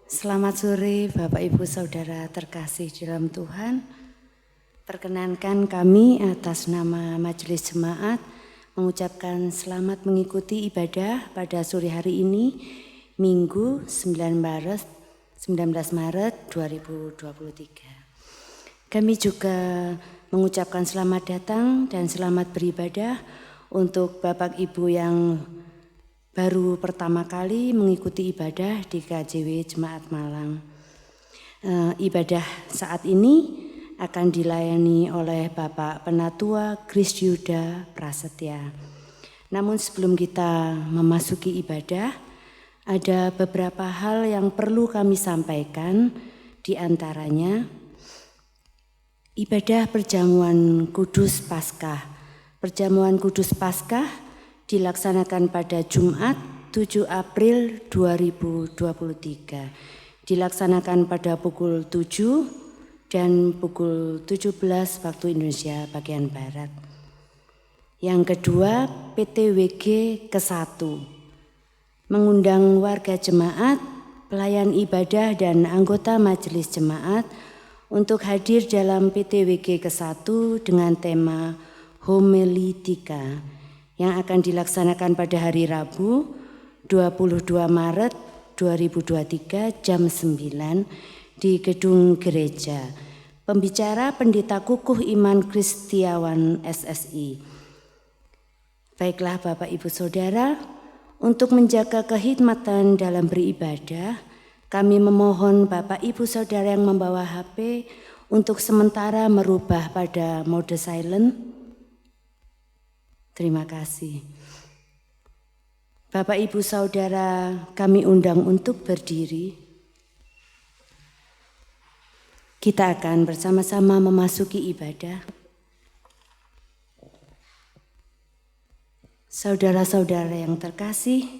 Selamat sore Bapak Ibu Saudara terkasih dalam Tuhan. Perkenankan kami atas nama Majelis Jemaat mengucapkan selamat mengikuti ibadah pada sore hari ini, Minggu 19 Maret 2023. Kami juga mengucapkan selamat datang dan selamat beribadah untuk Bapak Ibu yang baru pertama kali mengikuti ibadah di KJW Jemaat Malang. Ibadah saat ini akan dilayani oleh Bapak Penatua Kris Yuda Prasetya. Namun sebelum kita memasuki ibadah, ada beberapa hal yang perlu kami sampaikan, di antaranya ibadah perjamuan kudus Paskah. Perjamuan kudus Paskah dilaksanakan pada Jumat 7 April 2023. Dilaksanakan pada pukul 7 dan pukul 17 waktu Indonesia bagian Barat. Yang kedua, PTWG ke-1 mengundang warga jemaat, pelayan ibadah dan anggota majelis jemaat untuk hadir dalam PTWG ke-1 dengan tema Homiletika yang akan dilaksanakan pada hari Rabu 22 Maret 2023 jam 9 di gedung gereja. Pembicara Pendeta Kukuh Iman Kristiawan SSI. Baiklah Bapak Ibu Saudara, untuk menjaga kehikmatan dalam beribadah, kami memohon Bapak Ibu Saudara yang membawa HP untuk sementara merubah pada mode silent. Terima kasih. Bapak Ibu Saudara, kami undang untuk berdiri. Kita akan bersama-sama memasuki ibadah. Saudara-saudara yang terkasih,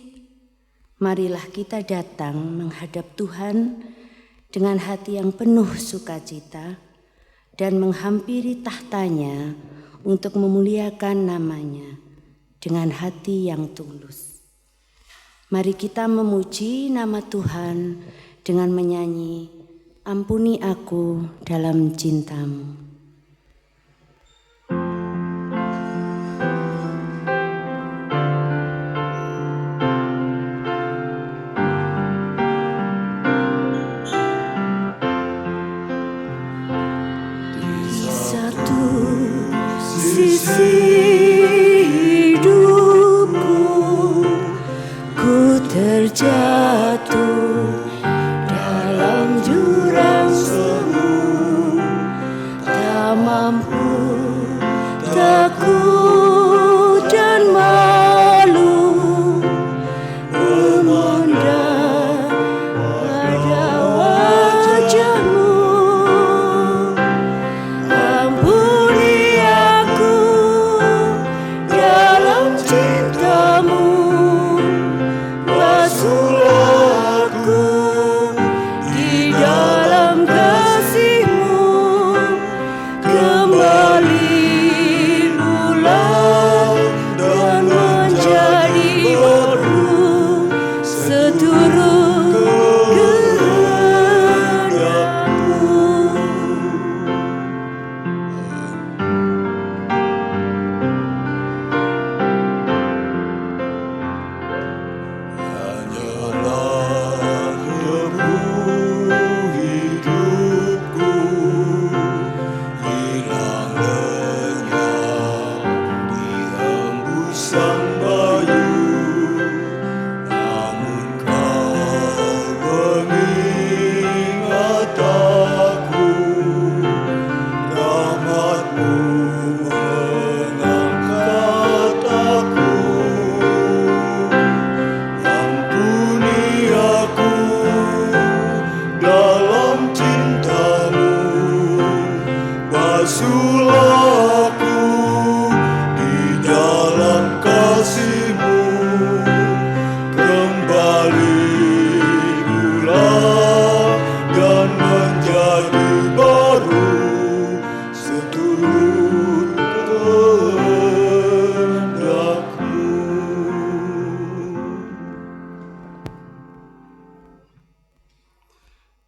marilah kita datang menghadap Tuhan dengan hati yang penuh sukacita dan menghampiri tahtanya untuk memuliakan namanya dengan hati yang tulus. Mari kita memuji nama Tuhan dengan menyanyi Ampuni Aku Dalam Cintamu. Sisi hidupku, ku terjatuh dalam jurang semu,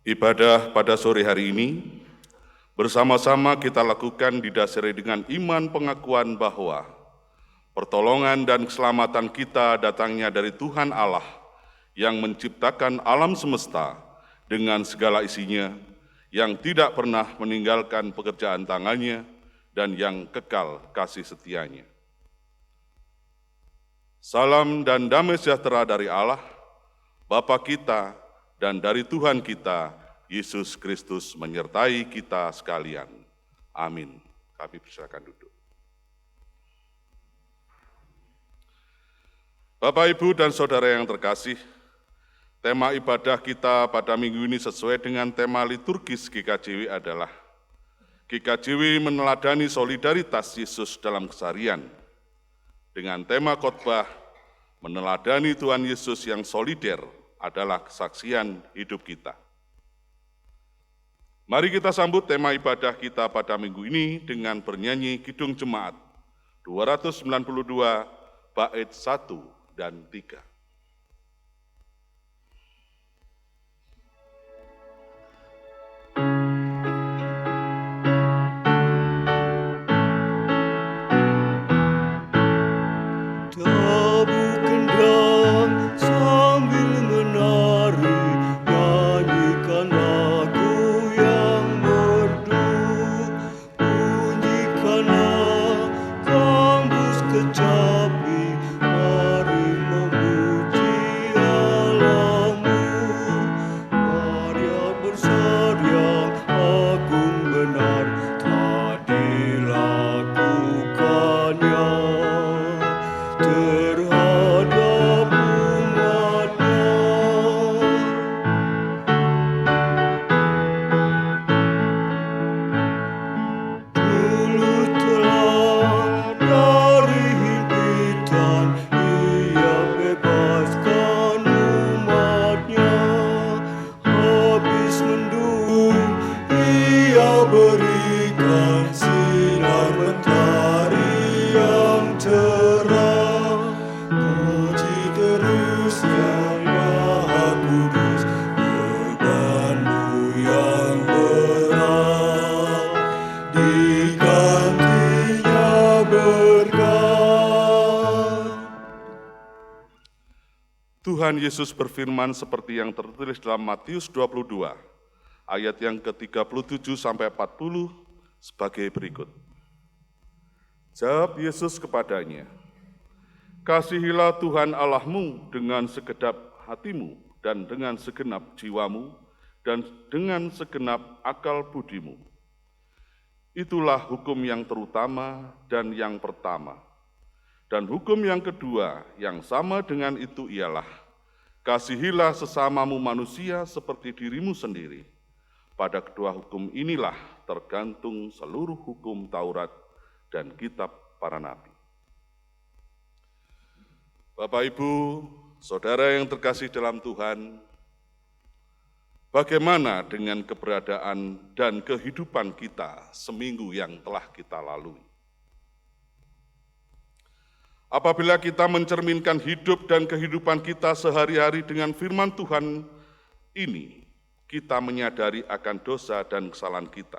Ibadah pada sore hari ini bersama-sama kita lakukan didasari dengan iman pengakuan bahwa pertolongan dan keselamatan kita datangnya dari Tuhan Allah yang menciptakan alam semesta dengan segala isinya, yang tidak pernah meninggalkan pekerjaan tangannya dan yang kekal kasih setianya. Salam dan damai sejahtera dari Allah, Bapa kita, dan dari Tuhan kita, Yesus Kristus menyertai kita sekalian. Amin. Kami persilakan duduk. Bapak, Ibu, dan Saudara yang terkasih, tema ibadah kita pada minggu ini sesuai dengan tema liturgis GKJW adalah GKJW meneladani solidaritas Yesus dalam keseharian. Dengan tema khotbah, meneladani Tuhan Yesus yang solider adalah kesaksian hidup kita. Mari kita sambut tema ibadah kita pada minggu ini dengan bernyanyi Kidung Jemaat 292 bait 1 dan 3. Tuhan Yesus berfirman seperti yang tertulis dalam Matius 22, ayat yang ke-37 sampai 40 sebagai berikut. Jawab Yesus kepadanya, "Kasihilah Tuhan Allahmu dengan segenap hatimu dan dengan segenap jiwamu dan dengan segenap akal budimu. Itulah hukum yang terutama dan yang pertama. Dan hukum yang kedua yang sama dengan itu ialah, kasihilah sesamamu manusia seperti dirimu sendiri. Pada kedua hukum inilah tergantung seluruh hukum Taurat dan kitab para nabi." Bapak, Ibu, Saudara yang terkasih dalam Tuhan, bagaimana dengan keberadaan dan kehidupan kita seminggu yang telah kita lalui? Apabila kita mencerminkan hidup dan kehidupan kita sehari-hari dengan firman Tuhan ini, kita menyadari akan dosa dan kesalahan kita.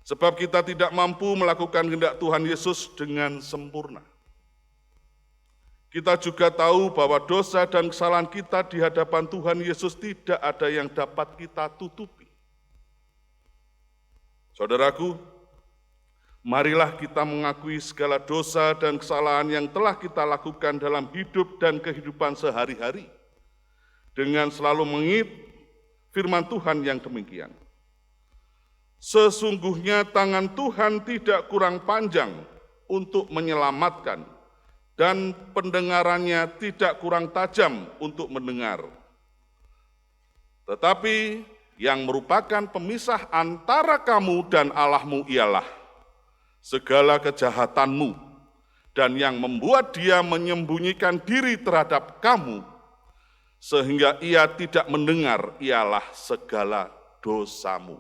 Sebab kita tidak mampu melakukan kehendak Tuhan Yesus dengan sempurna. Kita juga tahu bahwa dosa dan kesalahan kita di hadapan Tuhan Yesus tidak ada yang dapat kita tutupi. Saudaraku, marilah kita mengakui segala dosa dan kesalahan yang telah kita lakukan dalam hidup dan kehidupan sehari-hari, dengan selalu mengingat firman Tuhan yang demikian. Sesungguhnya tangan Tuhan tidak kurang panjang untuk menyelamatkan, dan pendengarannya tidak kurang tajam untuk mendengar. Tetapi yang merupakan pemisah antara kamu dan Allahmu ialah segala kejahatanmu, dan yang membuat dia menyembunyikan diri terhadap kamu, sehingga ia tidak mendengar ialah segala dosamu.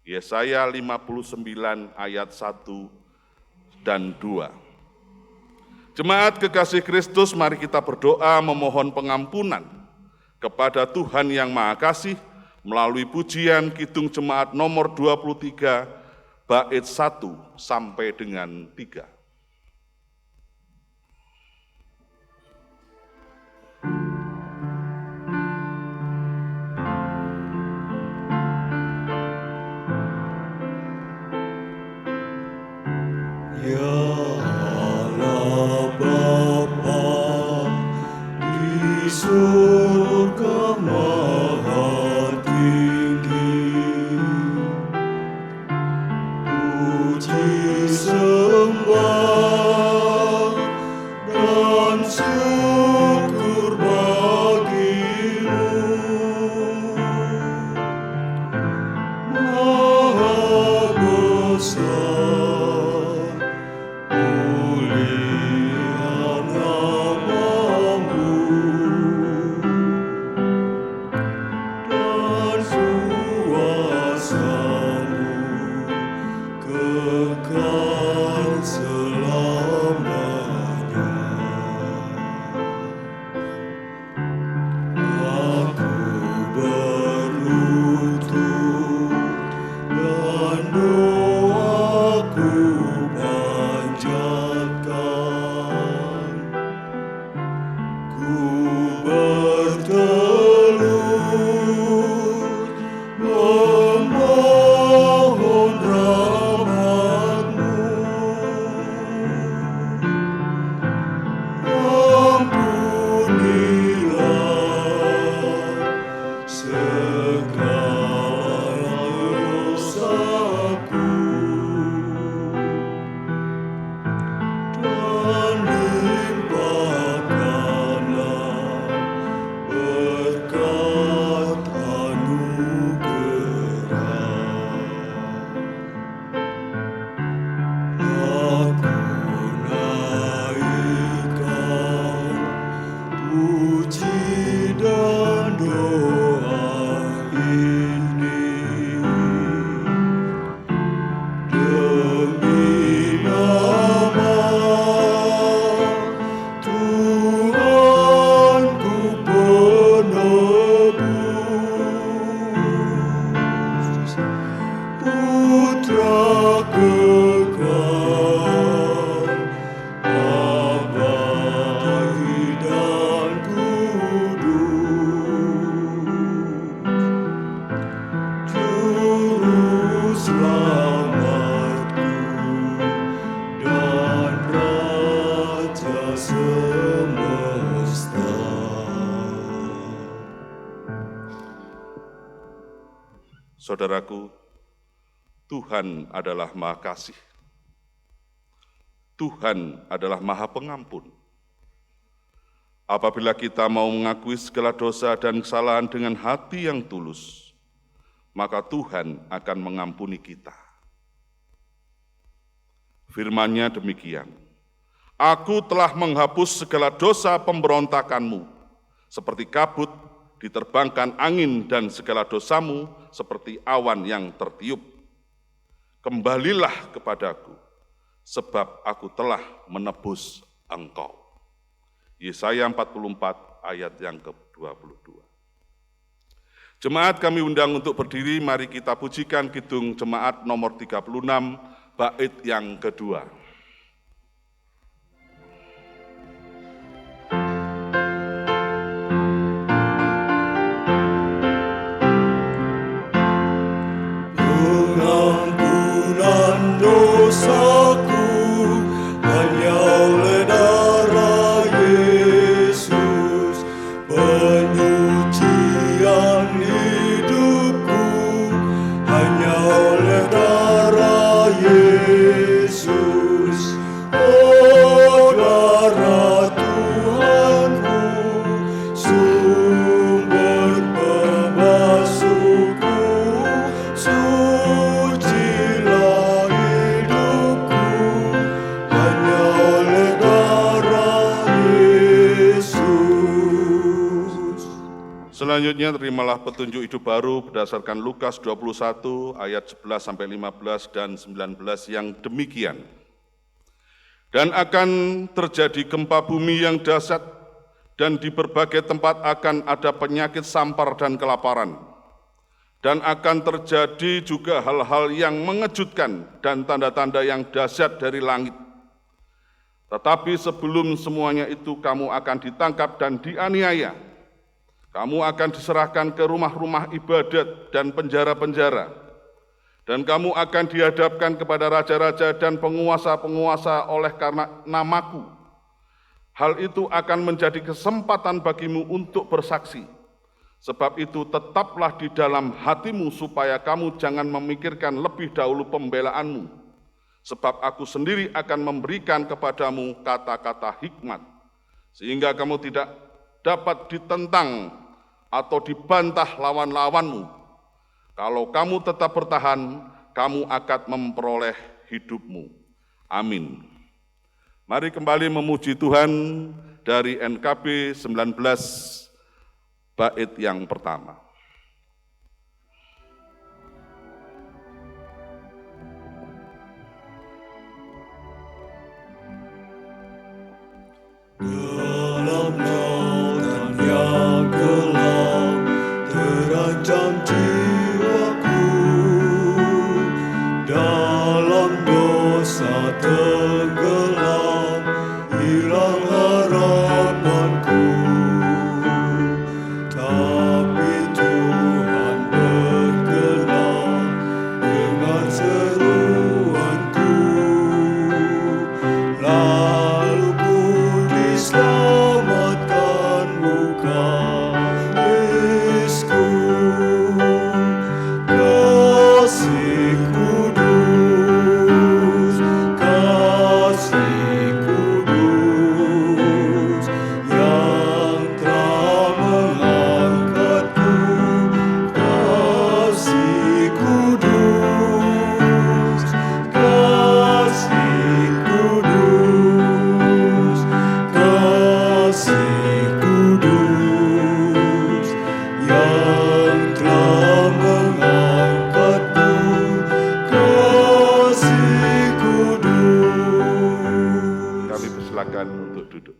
Yesaya 59 ayat 1 dan 2. Jemaat kekasih Kristus, mari kita berdoa memohon pengampunan kepada Tuhan yang Maha Kasih melalui pujian Kidung Jemaat nomor 23, bait 1 sampai dengan 3. Ya Allah Bapa di surga maha tinggi, puji sembah dan syukur bagimu, Maha besar Saudaraku, Tuhan adalah Maha Kasih. Tuhan adalah Maha Pengampun. Apabila kita mau mengakui segala dosa dan kesalahan dengan hati yang tulus, maka Tuhan akan mengampuni kita. Firman-Nya demikian, Aku telah menghapus segala dosa pemberontakanmu, seperti kabut diterbangkan angin, dan segala dosamu seperti awan yang tertiup. Kembalilah kepadaku, sebab aku telah menebus engkau. Yesaya 44 ayat yang ke-22. Jemaat kami undang untuk berdiri, mari kita pujikan Kidung Jemaat nomor 36, bait yang kedua. Dosaku hanya oleh darah Yesus, penyucian hidupku hanya oleh darah Yesus. Oh darah Tuhanku, sumber pembasuhku, Selanjutnya terimalah petunjuk hidup baru berdasarkan Lukas 21 ayat 11 sampai 15 dan 19 yang demikian. Dan akan terjadi gempa bumi yang dahsyat dan di berbagai tempat akan ada penyakit sampar dan kelaparan. Dan akan terjadi juga hal-hal yang mengejutkan dan tanda-tanda yang dahsyat dari langit. Tetapi sebelum semuanya itu kamu akan ditangkap dan dianiaya. Kamu akan diserahkan ke rumah-rumah ibadat dan penjara-penjara. Dan kamu akan dihadapkan kepada raja-raja dan penguasa-penguasa oleh karena namaku. Hal itu akan menjadi kesempatan bagimu untuk bersaksi. Sebab itu tetaplah di dalam hatimu supaya kamu jangan memikirkan lebih dahulu pembelaanmu. Sebab aku sendiri akan memberikan kepadamu kata-kata hikmat, sehingga kamu tidak dapat ditentang atau dibantah lawan-lawanmu. Kalau kamu tetap bertahan, kamu akan memperoleh hidupmu. Amin. Mari kembali memuji Tuhan dari NKB 19 bait yang pertama. Dalam lautan yang gelap terancam jiwaku, dalam dosa tenggelam hilang harapanku. Tapi Tuhan berkenan dengan seruanku, lalu ku diselamatkan bukan risku. Kasih kudus, kasih kudus yang telah mengangkatku. Kasih kudus, kasih kudus, kasih kudus yang telah mengangkatku. Kasih kudus. Kami persilakan untuk duduk.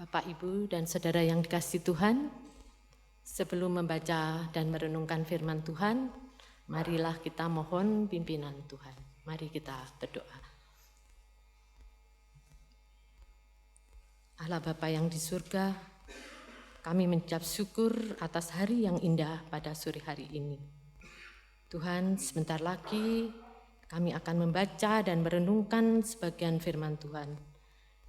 Bapak, Ibu, dan Saudara yang dikasihi Tuhan, sebelum membaca dan merenungkan firman Tuhan, marilah kita mohon pimpinan Tuhan. Mari kita berdoa. Allah Bapa yang di surga, kami mengucap syukur atas hari yang indah pada sore hari ini. Tuhan, sebentar lagi kami akan membaca dan merenungkan sebagian firman Tuhan.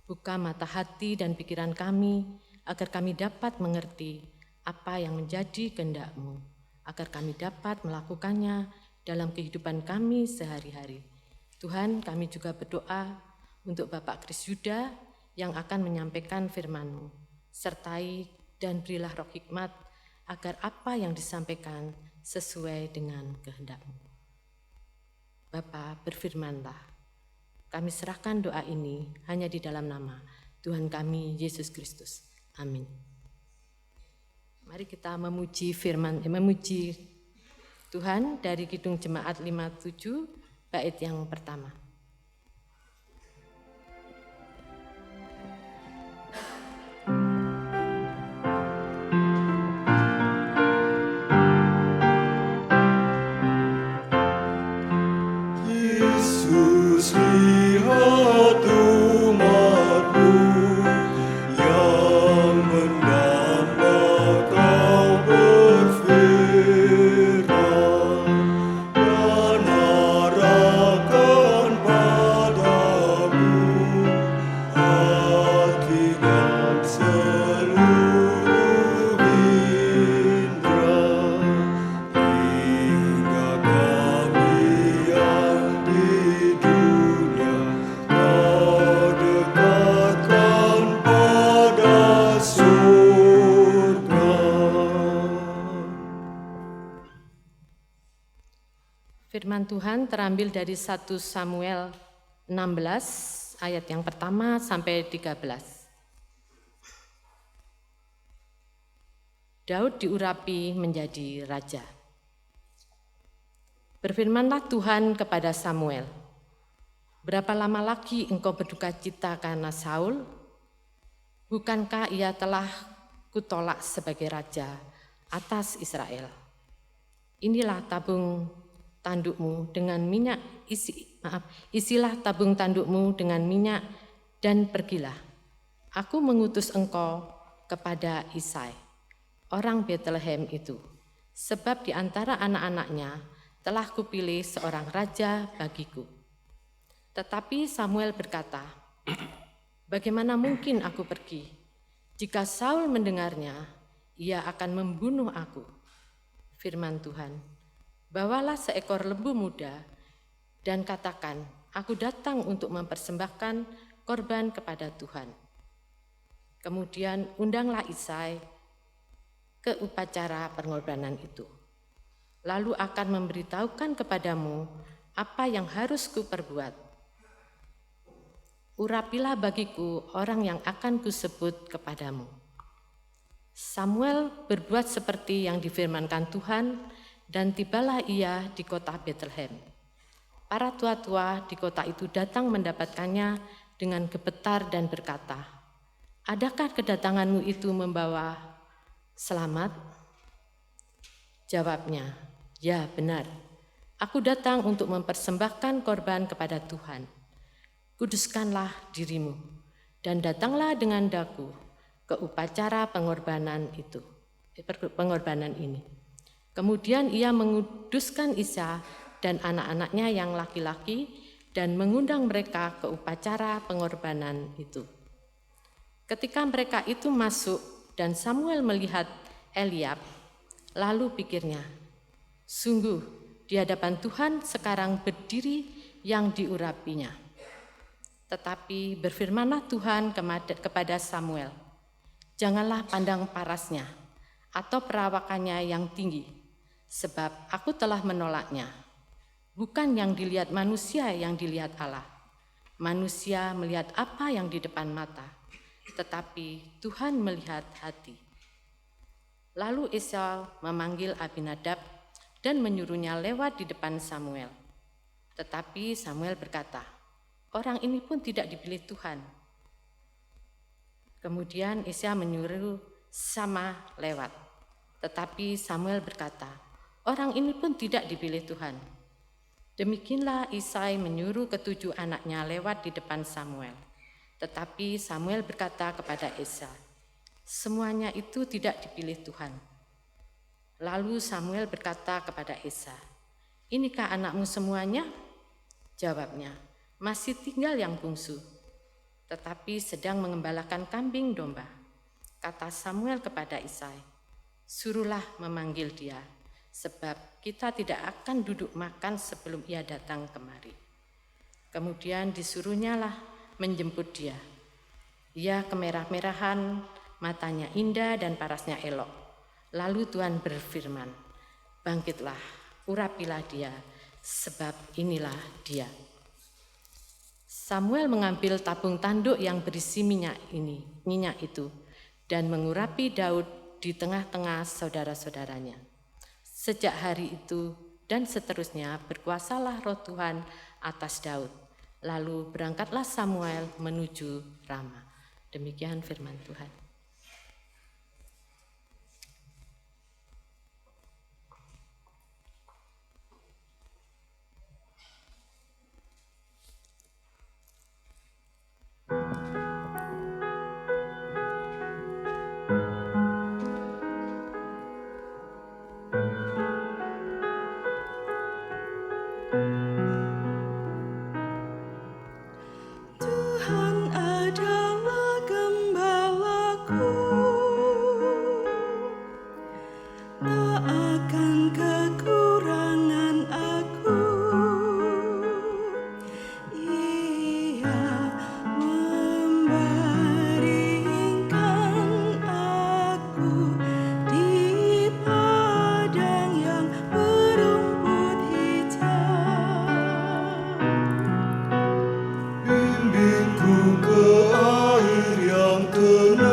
Buka mata hati dan pikiran kami, agar kami dapat mengerti apa yang menjadi kehendak-Mu, agar kami dapat melakukannya dalam kehidupan kami sehari-hari. Tuhan, kami juga berdoa untuk Bapak Kris Yuda yang akan menyampaikan firman-Mu. Sertai dan berilah roh hikmat, agar apa yang disampaikan sesuai dengan kehendak-Mu. Bapa, berfirmanlah. Kami serahkan doa ini hanya di dalam nama Tuhan kami, Yesus Kristus. Amin. Mari kita memuji Tuhan dari Kidung Jemaat 57, bait yang pertama. Yesus, lihat umat-Mu yang mendamba Kau berfirman, dan arahkan padamu hati dan seluruh indera, hingga kami yang di dunia Kau dekatkan pada surga. Firman Tuhan terambil dari 1 Samuel 16 ayat yang pertama sampai 13. Daud diurapi menjadi raja. Berfirmanlah Tuhan kepada Samuel, "Berapa lama lagi engkau berduka cita karena Saul? Bukankah ia telah kutolak sebagai raja atas Israel? Inilah tabung tandukmu dengan minyak, isilah tabung tandukmu dengan minyak dan pergilah. Aku mengutus engkau kepada Isai, orang Betlehem itu, sebab di antara anak-anaknya telah kupilih seorang raja bagiku." Tetapi Samuel berkata, "Bagaimana mungkin aku pergi? Jika Saul mendengarnya, ia akan membunuh aku." Firman Tuhan, "Bawalah seekor lembu muda dan katakan, aku datang untuk mempersembahkan korban kepada Tuhan. Kemudian undanglah Isai ke upacara pengorbanan itu. Lalu akan memberitahukan kepadamu apa yang harus kuperbuat. Urapilah bagiku orang yang akan kusebut kepadamu." Samuel berbuat seperti yang difirmankan Tuhan, dan tibalah ia di kota Betlehem. Para tua-tua di kota itu datang mendapatkannya dengan gemetar dan berkata, "Adakah kedatanganmu itu membawa selamat?" Jawabnya, "Ya, benar. Aku datang untuk mempersembahkan korban kepada Tuhan. Kuduskanlah dirimu dan datanglah dengan daku ke upacara pengorbanan ini." Kemudian ia menguduskan Isa dan anak-anaknya yang laki-laki dan mengundang mereka ke upacara pengorbanan itu. Ketika mereka itu masuk dan Samuel melihat Eliab, lalu pikirnya, "Sungguh di hadapan Tuhan sekarang berdiri yang diurapinya." Tetapi berfirmanlah Tuhan kepada Samuel, "Janganlah pandang parasnya atau perawakannya yang tinggi, sebab aku telah menolaknya. Bukan yang dilihat manusia yang dilihat Allah. Manusia melihat apa yang di depan mata, tetapi Tuhan melihat hati." Lalu Esau memanggil Abinadab dan menyuruhnya lewat di depan Samuel. Tetapi Samuel berkata, "Orang ini pun tidak dipilih Tuhan." Kemudian Esau menyuruh Sama lewat. Tetapi Samuel berkata, "Orang ini pun tidak dipilih Tuhan." Demikianlah Isai menyuruh ketujuh anaknya lewat di depan Samuel. Tetapi Samuel berkata kepada Esa, "Semuanya itu tidak dipilih Tuhan." Lalu Samuel berkata kepada Esa, "Inikah anakmu semuanya?" Jawabnya, "Masih tinggal yang bungsu, tetapi sedang mengembalakan kambing domba." Kata Samuel kepada Isai, "Suruhlah memanggil dia, sebab kita tidak akan duduk makan sebelum ia datang kemari." Kemudian disuruhnyalah menjemput dia. Ia kemerah-merahan, matanya indah dan parasnya elok. Lalu Tuhan berfirman, "Bangkitlah, urapilah dia, sebab inilah dia." Samuel mengambil tabung tanduk yang berisi minyak itu, dan mengurapi Daud di tengah-tengah saudara-saudaranya. Sejak hari itu dan seterusnya berkuasalah Roh Tuhan atas Daud. Lalu berangkatlah Samuel menuju Rama. Demikian firman Tuhan. Tuhan adalah gembalaku, tak akan kekurangan aku. Ia membaringkan aku di padang yang berumput hijau. Bimbingku ke air yang tenang,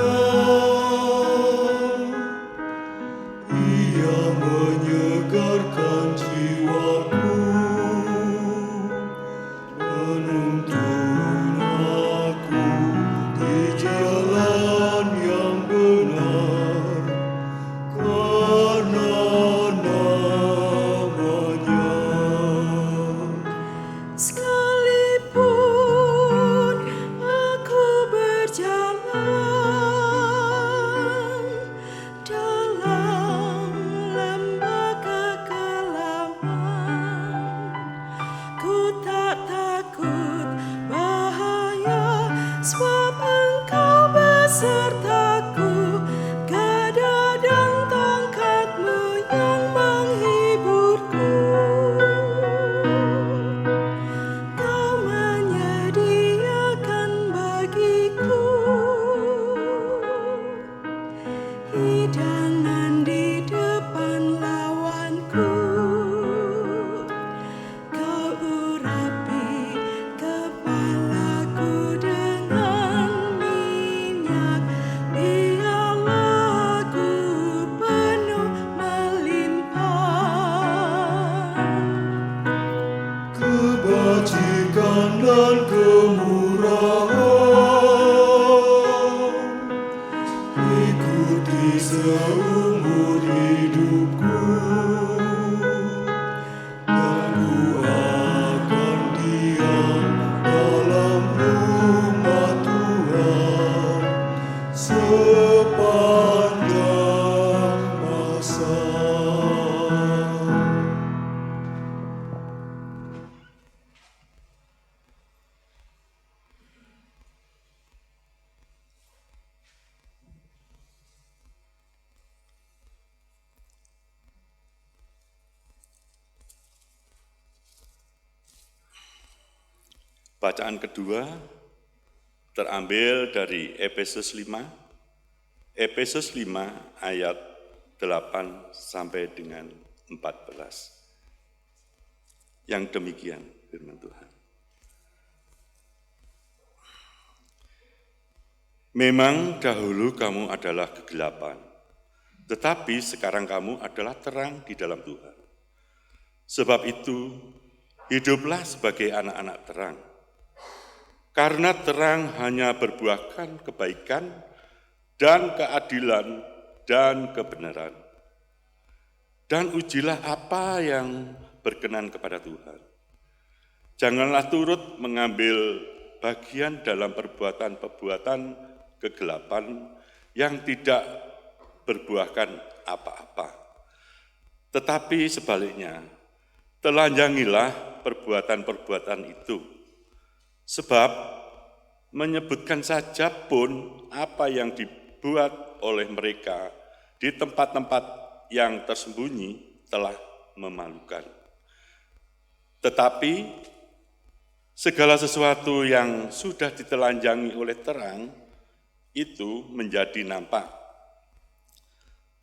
Bacaan kedua terambil dari Efesus 5 ayat 8 sampai dengan 14. Yang demikian firman Tuhan. Memang dahulu kamu adalah kegelapan, tetapi sekarang kamu adalah terang di dalam Tuhan. Sebab itu, hiduplah sebagai anak-anak terang. Karena terang hanya berbuahkan kebaikan dan keadilan dan kebenaran. Dan ujilah apa yang berkenan kepada Tuhan. Janganlah turut mengambil bagian dalam perbuatan-perbuatan kegelapan yang tidak berbuahkan apa-apa. Tetapi sebaliknya, telanjangilah perbuatan-perbuatan itu. Sebab menyebutkan saja pun apa yang dibuat oleh mereka di tempat-tempat yang tersembunyi telah memalukan. Tetapi segala sesuatu yang sudah ditelanjangi oleh terang itu menjadi nampak.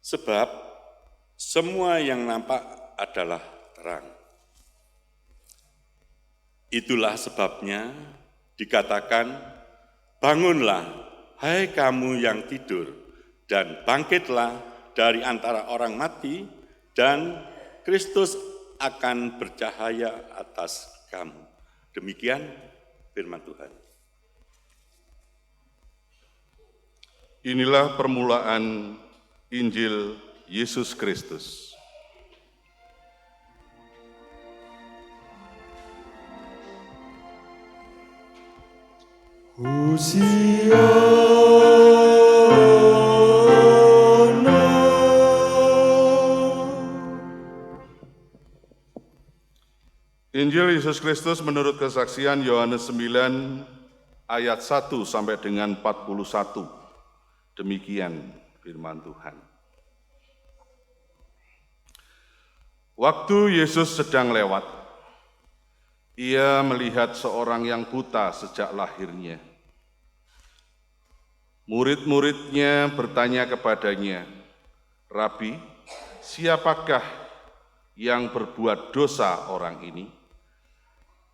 Sebab semua yang nampak adalah terang. Itulah sebabnya dikatakan, bangunlah, hai kamu yang tidur, dan bangkitlah dari antara orang mati, dan Kristus akan bercahaya atas kamu. Demikian firman Tuhan. Inilah permulaan Injil Yesus Kristus. Injil Yesus Kristus menurut kesaksian Yohanes 9 ayat 1 sampai dengan 41. Demikian firman Tuhan. Waktu Yesus sedang lewat, ia melihat seorang yang buta sejak lahirnya. Murid-muridnya bertanya kepadanya, "Rabi, siapakah yang berbuat dosa orang ini?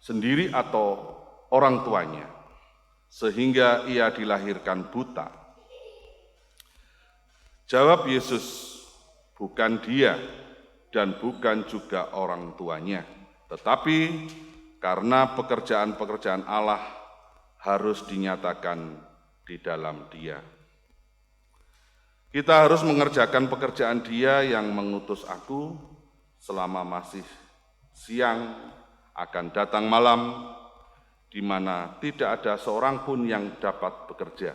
Sendiri atau orang tuanya, sehingga ia dilahirkan buta?" Jawab Yesus, "Bukan dia dan bukan juga orang tuanya, tetapi karena pekerjaan-pekerjaan Allah harus dinyatakan di dalam dia. Kita harus mengerjakan pekerjaan Dia yang mengutus aku selama masih siang, akan datang malam, di mana tidak ada seorang pun yang dapat bekerja.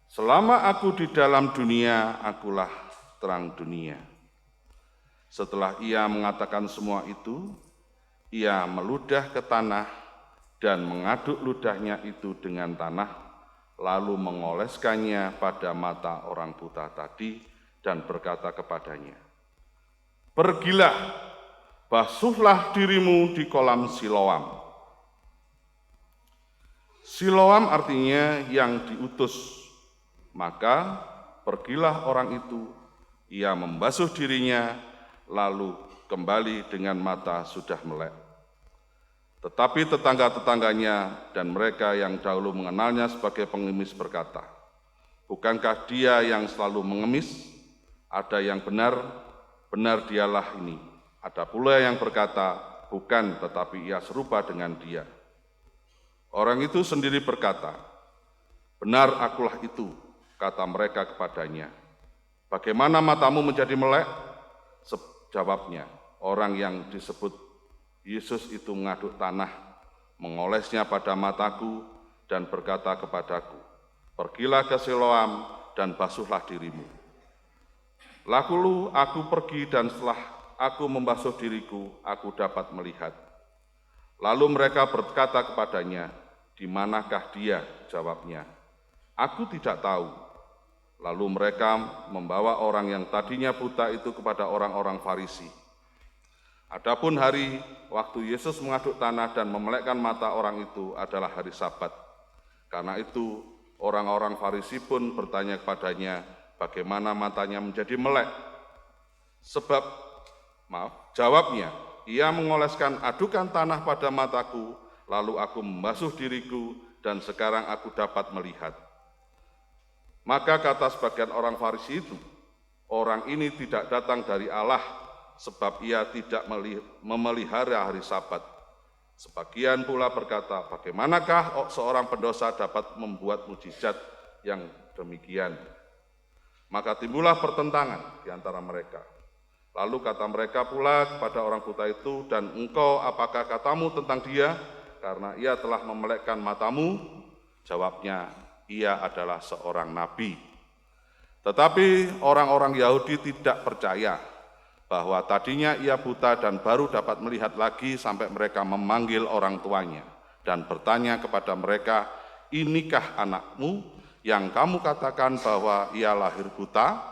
Selama aku di dalam dunia, akulah terang dunia." Setelah ia mengatakan semua itu, ia meludah ke tanah dan mengaduk ludahnya itu dengan tanah, lalu mengoleskannya pada mata orang buta tadi dan berkata kepadanya, "Pergilah, basuhlah dirimu di kolam Siloam." Siloam artinya yang diutus. Maka pergilah orang itu, ia membasuh dirinya, lalu kembali dengan mata sudah melek. Tetapi tetangga-tetangganya dan mereka yang dahulu mengenalnya sebagai pengemis berkata, "Bukankah dia yang selalu mengemis? Ada yang benar, benar dialah ini." Ada pula yang berkata, "Bukan, tetapi ia serupa dengan dia." Orang itu sendiri berkata, "Benar, akulah itu," kata mereka kepadanya. "Bagaimana matamu menjadi melek?" Jawabnya, orang yang disebut Yesus itu mengaduk tanah, mengolesnya pada mataku dan berkata kepadaku, "Pergilah ke Siloam dan basuhlah dirimu." Lalu aku pergi dan setelah aku membasuh diriku, aku dapat melihat. Lalu mereka berkata kepadanya, "Di manakah dia?" Jawabnya, "Aku tidak tahu." Lalu mereka membawa orang yang tadinya buta itu kepada orang-orang Farisi. Adapun hari waktu Yesus mengaduk tanah dan memelekkan mata orang itu adalah hari Sabat. Karena itu orang-orang Farisi pun bertanya kepadanya, bagaimana matanya menjadi melek? Jawabnya, ia mengoleskan adukan tanah pada mataku, lalu aku membasuh diriku, dan sekarang aku dapat melihat. Maka kata sebagian orang Farisi itu, orang ini tidak datang dari Allah, sebab ia tidak memelihara hari Sabat. Sebagian pula berkata, bagaimanakah seorang pendosa dapat membuat mujizat yang demikian? Maka timbullah pertentangan di antara mereka. Lalu kata mereka pula kepada orang buta itu, dan engkau apakah katamu tentang dia? Karena ia telah memelekkan matamu. Jawabnya, ia adalah seorang nabi. Tetapi orang-orang Yahudi tidak percaya bahwa tadinya ia buta dan baru dapat melihat lagi sampai mereka memanggil orang tuanya dan bertanya kepada mereka, inikah anakmu yang kamu katakan bahwa ia lahir buta?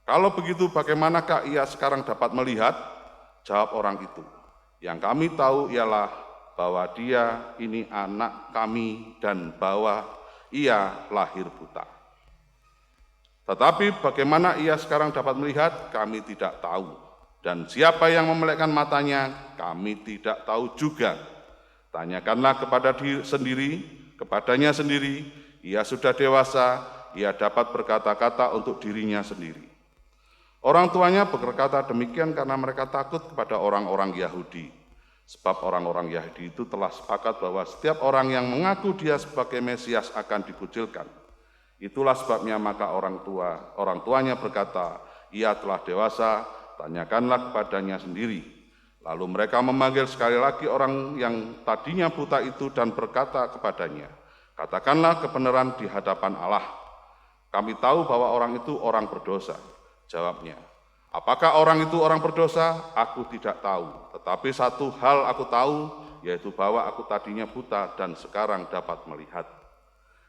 Kalau begitu bagaimanakah ia sekarang dapat melihat? Jawab orang itu, yang kami tahu ialah bahwa dia ini anak kami dan bahwa ia lahir buta. Tetapi bagaimana ia sekarang dapat melihat, kami tidak tahu. Dan siapa yang memelekkan matanya, kami tidak tahu juga. Tanyakanlah kepadanya sendiri, ia sudah dewasa, ia dapat berkata-kata untuk dirinya sendiri. Orang tuanya berkata demikian karena mereka takut kepada orang-orang Yahudi. Sebab orang-orang Yahudi itu telah sepakat bahwa setiap orang yang mengaku dia sebagai Mesias akan dikucilkan. Itulah sebabnya maka orang tuanya berkata, ia telah dewasa, tanyakanlah kepadanya sendiri. Lalu mereka memanggil sekali lagi orang yang tadinya buta itu dan berkata kepadanya, katakanlah kebenaran di hadapan Allah. Kami tahu bahwa orang itu orang berdosa. Jawabnya, apakah orang itu orang berdosa? Aku tidak tahu. Tetapi satu hal aku tahu, yaitu bahwa aku tadinya buta dan sekarang dapat melihat.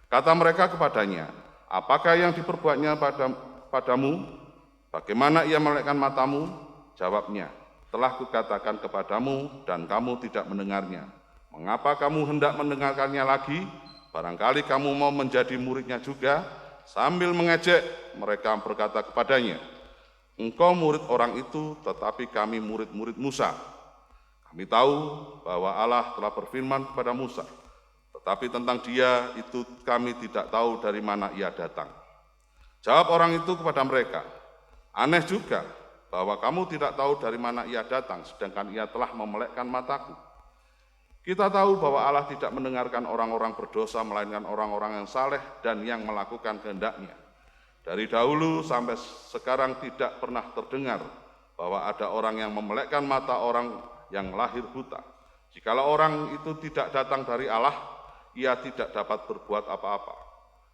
Kata mereka kepadanya, apakah yang diperbuatnya padamu? Bagaimana ia memelekkan matamu? Jawabnya, telah kukatakan kepadamu dan kamu tidak mendengarnya. Mengapa kamu hendak mendengarkannya lagi? Barangkali kamu mau menjadi muridnya juga. Sambil mengejek, mereka berkata kepadanya, engkau murid orang itu, tetapi kami murid-murid Musa. Kami tahu bahwa Allah telah berfirman kepada Musa, tetapi tentang dia itu kami tidak tahu dari mana ia datang. Jawab orang itu kepada mereka, aneh juga bahwa kamu tidak tahu dari mana ia datang, sedangkan ia telah memelekkan mataku. Kita tahu bahwa Allah tidak mendengarkan orang-orang berdosa, melainkan orang-orang yang saleh dan yang melakukan kehendaknya. Dari dahulu sampai sekarang tidak pernah terdengar bahwa ada orang yang memelekkan mata orang yang lahir buta. Jikalau orang itu tidak datang dari Allah, ia tidak dapat berbuat apa-apa.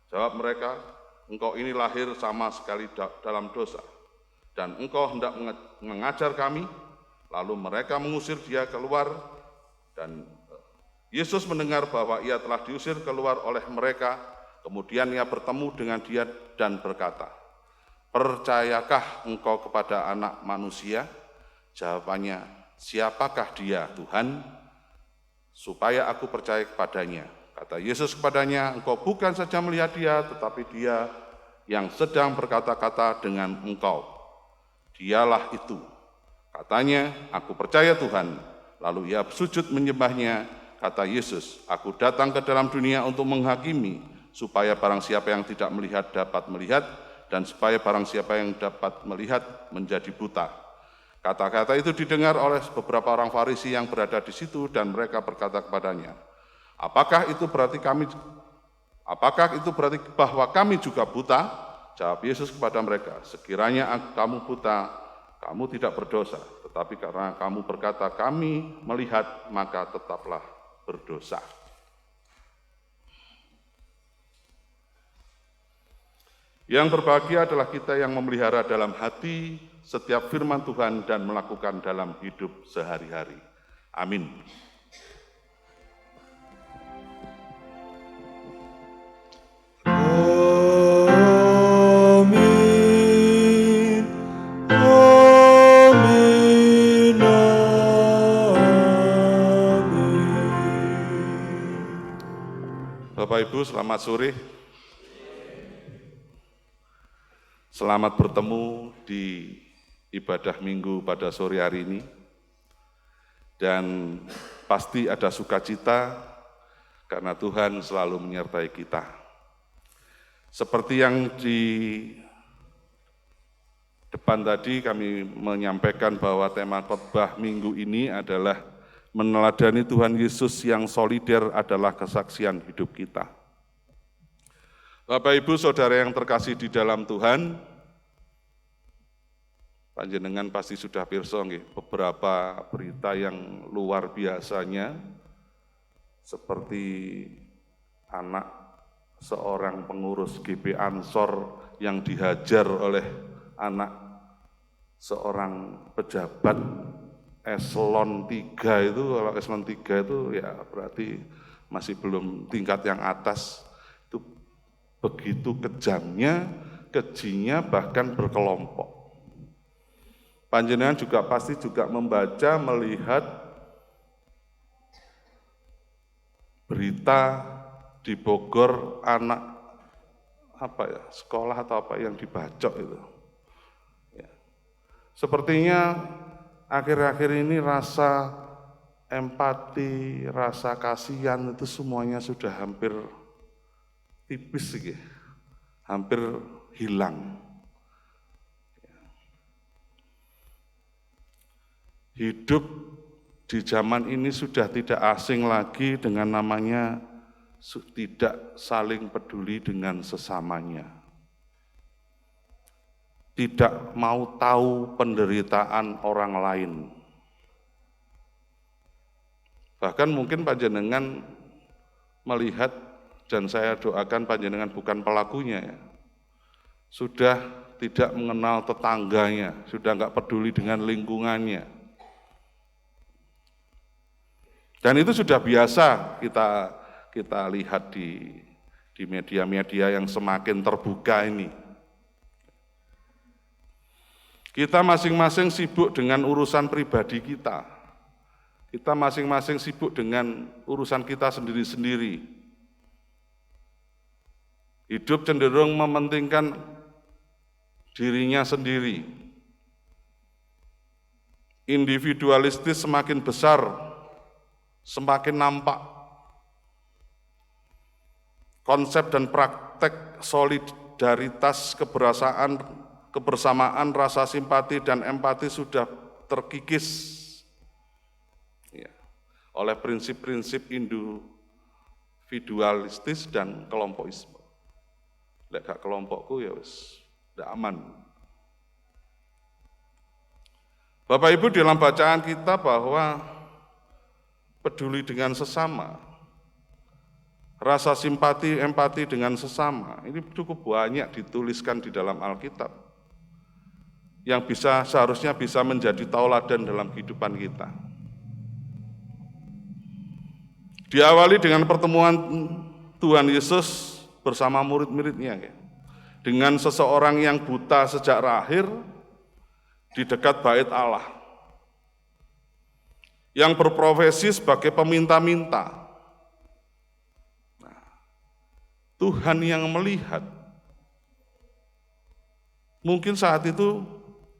Jawab mereka, engkau ini lahir sama sekali dalam dosa, dan engkau hendak mengajar kami. Lalu mereka mengusir dia keluar, dan Yesus mendengar bahwa ia telah diusir keluar oleh mereka. Kemudian ia bertemu dengan dia dan berkata, percayakah engkau kepada Anak Manusia? Jawabannya, siapakah dia, Tuhan? Supaya aku percaya kepadanya. Kata Yesus kepadanya, engkau bukan saja melihat dia, tetapi dia yang sedang berkata-kata dengan engkau. Dialah itu. Katanya, aku percaya Tuhan. Lalu ia sujud menyembahnya. Kata Yesus, aku datang ke dalam dunia untuk menghakimi, supaya barang siapa yang tidak melihat dapat melihat, dan supaya barang siapa yang dapat melihat menjadi buta. Kata-kata itu didengar oleh beberapa orang Farisi yang berada di situ, dan mereka berkata kepadanya, apakah itu berarti bahwa kami juga buta? Jawab Yesus kepada mereka, sekiranya kamu buta, kamu tidak berdosa, tetapi karena kamu berkata kami melihat, maka tetaplah berdosa. Yang berbahagia adalah kita yang memelihara dalam hati setiap firman Tuhan dan melakukan dalam hidup sehari-hari. Amin. Amin, amin, Bapak Ibu, selamat sore. Selamat bertemu di ibadah minggu pada sore hari ini. Dan pasti ada sukacita karena Tuhan selalu menyertai kita. Seperti yang di depan tadi kami menyampaikan bahwa tema khotbah minggu ini adalah meneladani Tuhan Yesus yang solider adalah kesaksian hidup kita. Bapak Ibu Saudara yang terkasih di dalam Tuhan, panjenengan pasti sudah pirsa nggih beberapa berita yang luar biasanya seperti anak seorang pengurus GP Ansor yang dihajar oleh anak seorang pejabat eselon 3 itu, kalau eselon 3 itu ya berarti masih belum tingkat yang atas, itu begitu kejamnya, kejinya bahkan berkelompok. Panjenengan juga pasti juga membaca, melihat berita di Bogor anak sekolah atau apa yang dibacok itu. Sepertinya akhir-akhir ini rasa empati, rasa kasihan itu semuanya sudah hampir tipis, hampir hilang. Hidup di zaman ini sudah tidak asing lagi dengan namanya tidak saling peduli dengan sesamanya. Tidak mau tahu penderitaan orang lain. Bahkan mungkin panjenengan melihat, dan saya doakan panjenengan bukan pelakunya ya, sudah tidak mengenal tetangganya, sudah enggak peduli dengan lingkungannya. Dan itu sudah biasa kita lihat di media-media yang semakin terbuka ini. Kita masing-masing sibuk dengan urusan pribadi kita. Kita masing-masing sibuk dengan urusan kita sendiri-sendiri. Hidup cenderung mementingkan dirinya sendiri. Individualistis semakin besar, semakin nampak. Konsep dan praktek solidaritas, kebersamaan, rasa simpati dan empati sudah terkikis ya, oleh prinsip-prinsip individualistis dan kelompoisme. Lek gak kelompokku ya wis ndak aman. Bapak Ibu, dalam bacaan kita bahwa peduli dengan sesama, rasa simpati, empati dengan sesama, ini cukup banyak dituliskan di dalam Alkitab yang seharusnya bisa menjadi tauladan dalam kehidupan kita. Diawali dengan pertemuan Tuhan Yesus bersama murid-muridnya, dengan seseorang yang buta sejak lahir di dekat bait Allah, yang berprofesi sebagai peminta-minta. Tuhan yang melihat, mungkin saat itu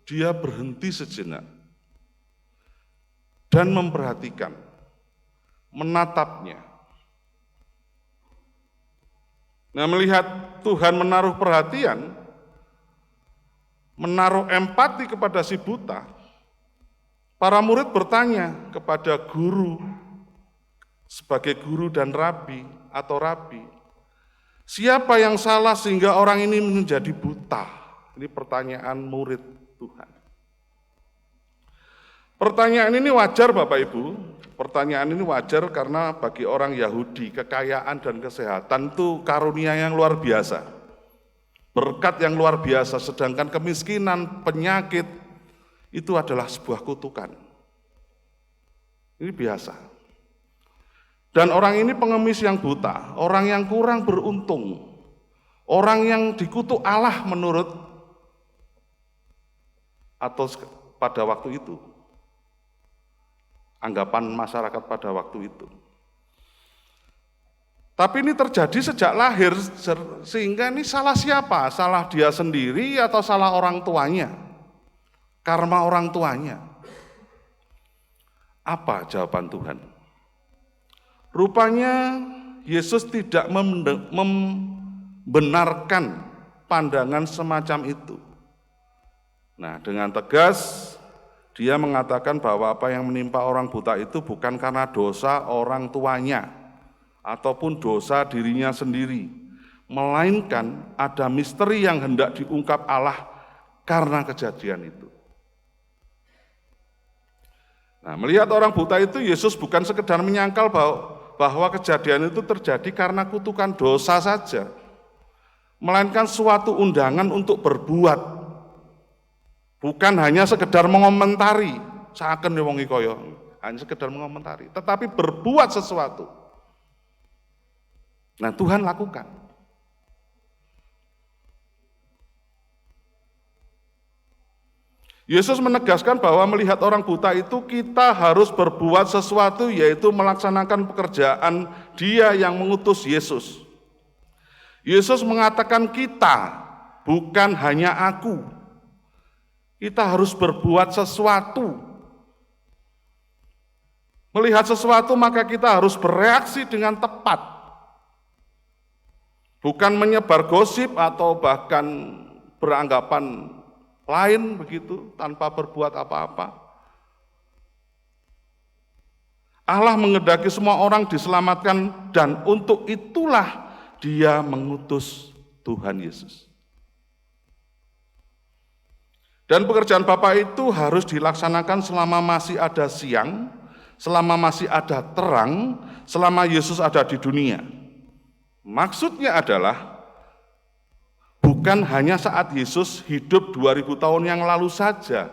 dia berhenti sejenak dan memperhatikan, menatapnya. Nah, melihat Tuhan menaruh perhatian, menaruh empati kepada si buta, para murid bertanya kepada guru, sebagai guru dan rabi atau rabi, siapa yang salah sehingga orang ini menjadi buta? Ini pertanyaan murid Tuhan. Pertanyaan ini wajar Bapak Ibu, pertanyaan ini wajar karena bagi orang Yahudi kekayaan dan kesehatan itu karunia yang luar biasa, berkat yang luar biasa, sedangkan kemiskinan, penyakit itu adalah sebuah kutukan. Ini biasa. Dan orang ini pengemis yang buta, orang yang kurang beruntung, orang yang dikutuk Allah menurut atau pada waktu itu, anggapan masyarakat pada waktu itu. Tapi ini terjadi sejak lahir, sehingga ini salah siapa? Salah dia sendiri atau salah orang tuanya? Karma orang tuanya. Apa jawaban Tuhan? Rupanya Yesus tidak membenarkan pandangan semacam itu. Nah, dengan tegas dia mengatakan bahwa apa yang menimpa orang buta itu bukan karena dosa orang tuanya ataupun dosa dirinya sendiri, melainkan ada misteri yang hendak diungkap Allah karena kejadian itu. Nah, melihat orang buta itu, Yesus bukan sekedar menyangkal bahwa kejadian itu terjadi karena kutukan dosa saja, melainkan suatu undangan untuk berbuat. Bukan hanya sekedar mengomentari, seakan wong iki kaya, hanya sekedar mengomentari, tetapi berbuat sesuatu. Nah, Tuhan lakukan. Yesus menegaskan bahwa melihat orang buta itu kita harus berbuat sesuatu, yaitu melaksanakan pekerjaan Dia yang mengutus Yesus. Yesus mengatakan kita, bukan hanya aku. Kita harus berbuat sesuatu. Melihat sesuatu maka kita harus bereaksi dengan tepat. Bukan menyebar gosip atau bahkan beranggapan lain begitu tanpa berbuat apa-apa. Allah menghendaki semua orang diselamatkan dan untuk itulah Dia mengutus Tuhan Yesus. Dan pekerjaan Bapa itu harus dilaksanakan selama masih ada siang, selama masih ada terang, selama Yesus ada di dunia. Maksudnya adalah bukan hanya saat Yesus hidup 2000 tahun yang lalu saja,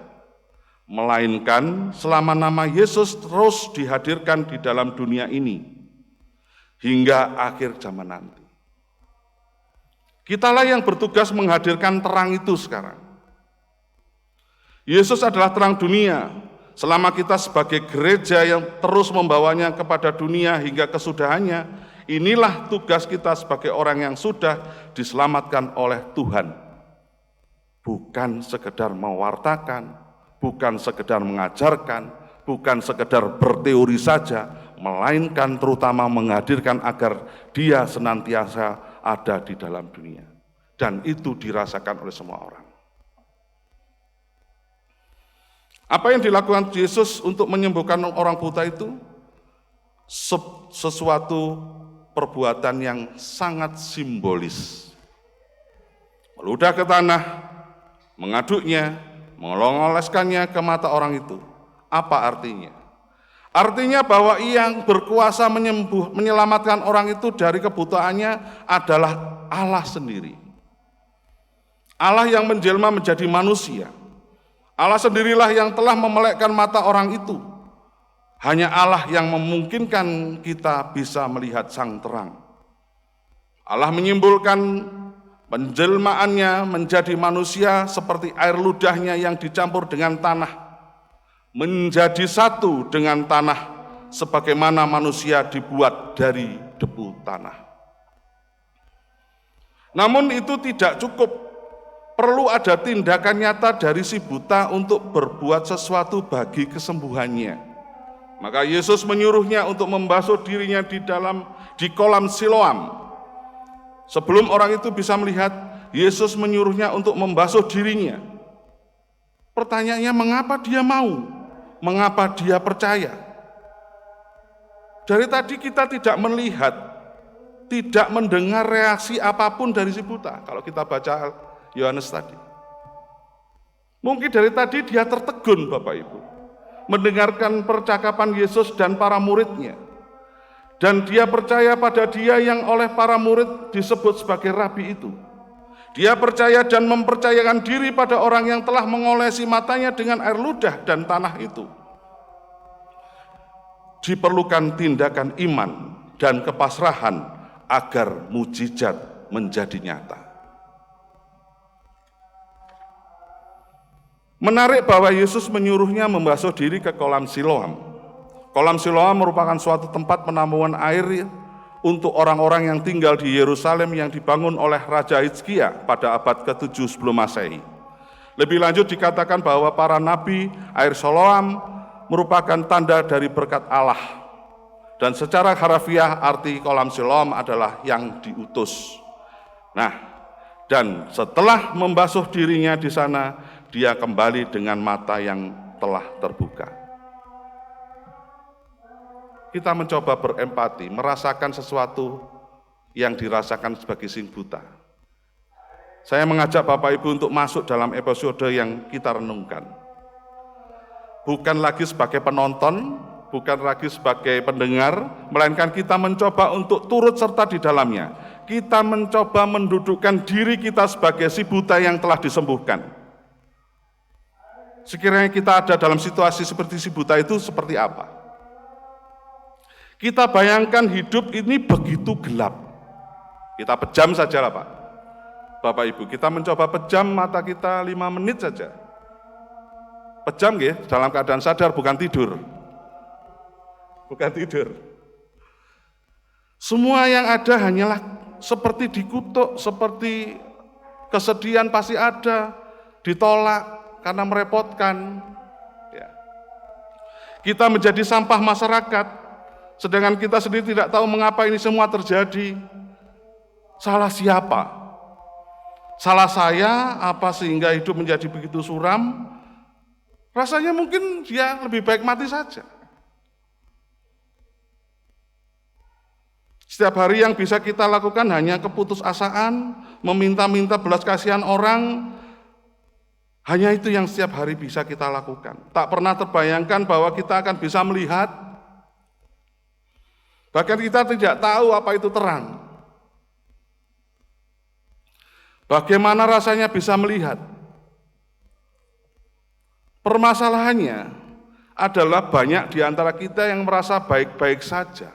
melainkan selama nama Yesus terus dihadirkan di dalam dunia ini, hingga akhir zaman nanti. Kitalah yang bertugas menghadirkan terang itu sekarang. Yesus adalah terang dunia, selama kita sebagai gereja yang terus membawanya kepada dunia hingga kesudahannya, inilah tugas kita sebagai orang yang sudah diselamatkan oleh Tuhan. Bukan sekedar mewartakan, bukan sekedar mengajarkan, bukan sekedar berteori saja, melainkan terutama menghadirkan agar Dia senantiasa ada di dalam dunia. Dan itu dirasakan oleh semua orang. Apa yang dilakukan Yesus untuk menyembuhkan orang buta itu? Sesuatu perbuatan yang sangat simbolis. Meludah ke tanah, mengaduknya, mengoleskannya ke mata orang itu. Apa artinya? Artinya bahwa yang berkuasa menyelamatkan orang itu dari kebutaannya adalah Allah sendiri. Allah yang menjelma menjadi manusia. Allah sendirilah yang telah memelekkan mata orang itu. Hanya Allah yang memungkinkan kita bisa melihat sang terang. Allah menyimbolkan penjelmaannya menjadi manusia seperti air ludahnya yang dicampur dengan tanah, menjadi satu dengan tanah sebagaimana manusia dibuat dari debu tanah. Namun itu tidak cukup. Perlu ada tindakan nyata dari si buta untuk berbuat sesuatu bagi kesembuhannya. Maka Yesus menyuruhnya untuk membasuh dirinya di kolam Siloam. Sebelum orang itu bisa melihat, Yesus menyuruhnya untuk membasuh dirinya. Pertanyaannya, mengapa dia mau? Mengapa dia percaya? Dari tadi kita tidak melihat, tidak mendengar reaksi apapun dari si buta. Kalau kita baca Yohanes tadi. Mungkin dari tadi dia tertegun Bapak Ibu, mendengarkan percakapan Yesus dan para muridnya. Dan dia percaya pada Dia yang oleh para murid disebut sebagai Rabi itu. Dia percaya dan mempercayakan diri pada orang yang telah mengolesi matanya dengan air ludah dan tanah itu. Diperlukan tindakan iman dan kepasrahan agar mujizat menjadi nyata. Menarik bahwa Yesus menyuruhnya membasuh diri ke kolam Siloam. Kolam Siloam merupakan suatu tempat penampungan air untuk orang-orang yang tinggal di Yerusalem yang dibangun oleh Raja Hizkia pada abad ke-7 sebelum Masehi. Lebih lanjut dikatakan bahwa para nabi air Siloam merupakan tanda dari berkat Allah. Dan secara harafiah arti kolam Siloam adalah yang diutus. Nah, dan setelah membasuh dirinya di sana, dia kembali dengan mata yang telah terbuka. Kita mencoba berempati, merasakan sesuatu yang dirasakan sebagai sing buta. Saya mengajak Bapak Ibu untuk masuk dalam episode yang kita renungkan. Bukan lagi sebagai penonton, bukan lagi sebagai pendengar, melainkan kita mencoba untuk turut serta di dalamnya. Kita mencoba mendudukkan diri kita sebagai si buta yang telah disembuhkan. Sekiranya kita ada dalam situasi seperti si buta itu seperti apa? Kita bayangkan hidup ini begitu gelap. Kita pejam saja lah Pak. Bapak Ibu, kita mencoba pejam mata kita 5 menit saja. Pejam ya, dalam keadaan sadar, bukan tidur. Bukan tidur. Semua yang ada hanyalah seperti dikutuk, seperti kesedihan pasti ada, ditolak karena merepotkan. Ya. Kita menjadi sampah masyarakat, sedangkan kita sendiri tidak tahu mengapa ini semua terjadi. Salah siapa? Salah saya apa sehingga hidup menjadi begitu suram? Rasanya mungkin dia lebih baik mati saja. Setiap hari yang bisa kita lakukan hanya keputusasaan, meminta-minta belas kasihan orang, hanya itu yang setiap hari bisa kita lakukan. Tak pernah terbayangkan bahwa kita akan bisa melihat, bahkan kita tidak tahu apa itu terang. Bagaimana rasanya bisa melihat? Permasalahannya adalah banyak di antara kita yang merasa baik-baik saja.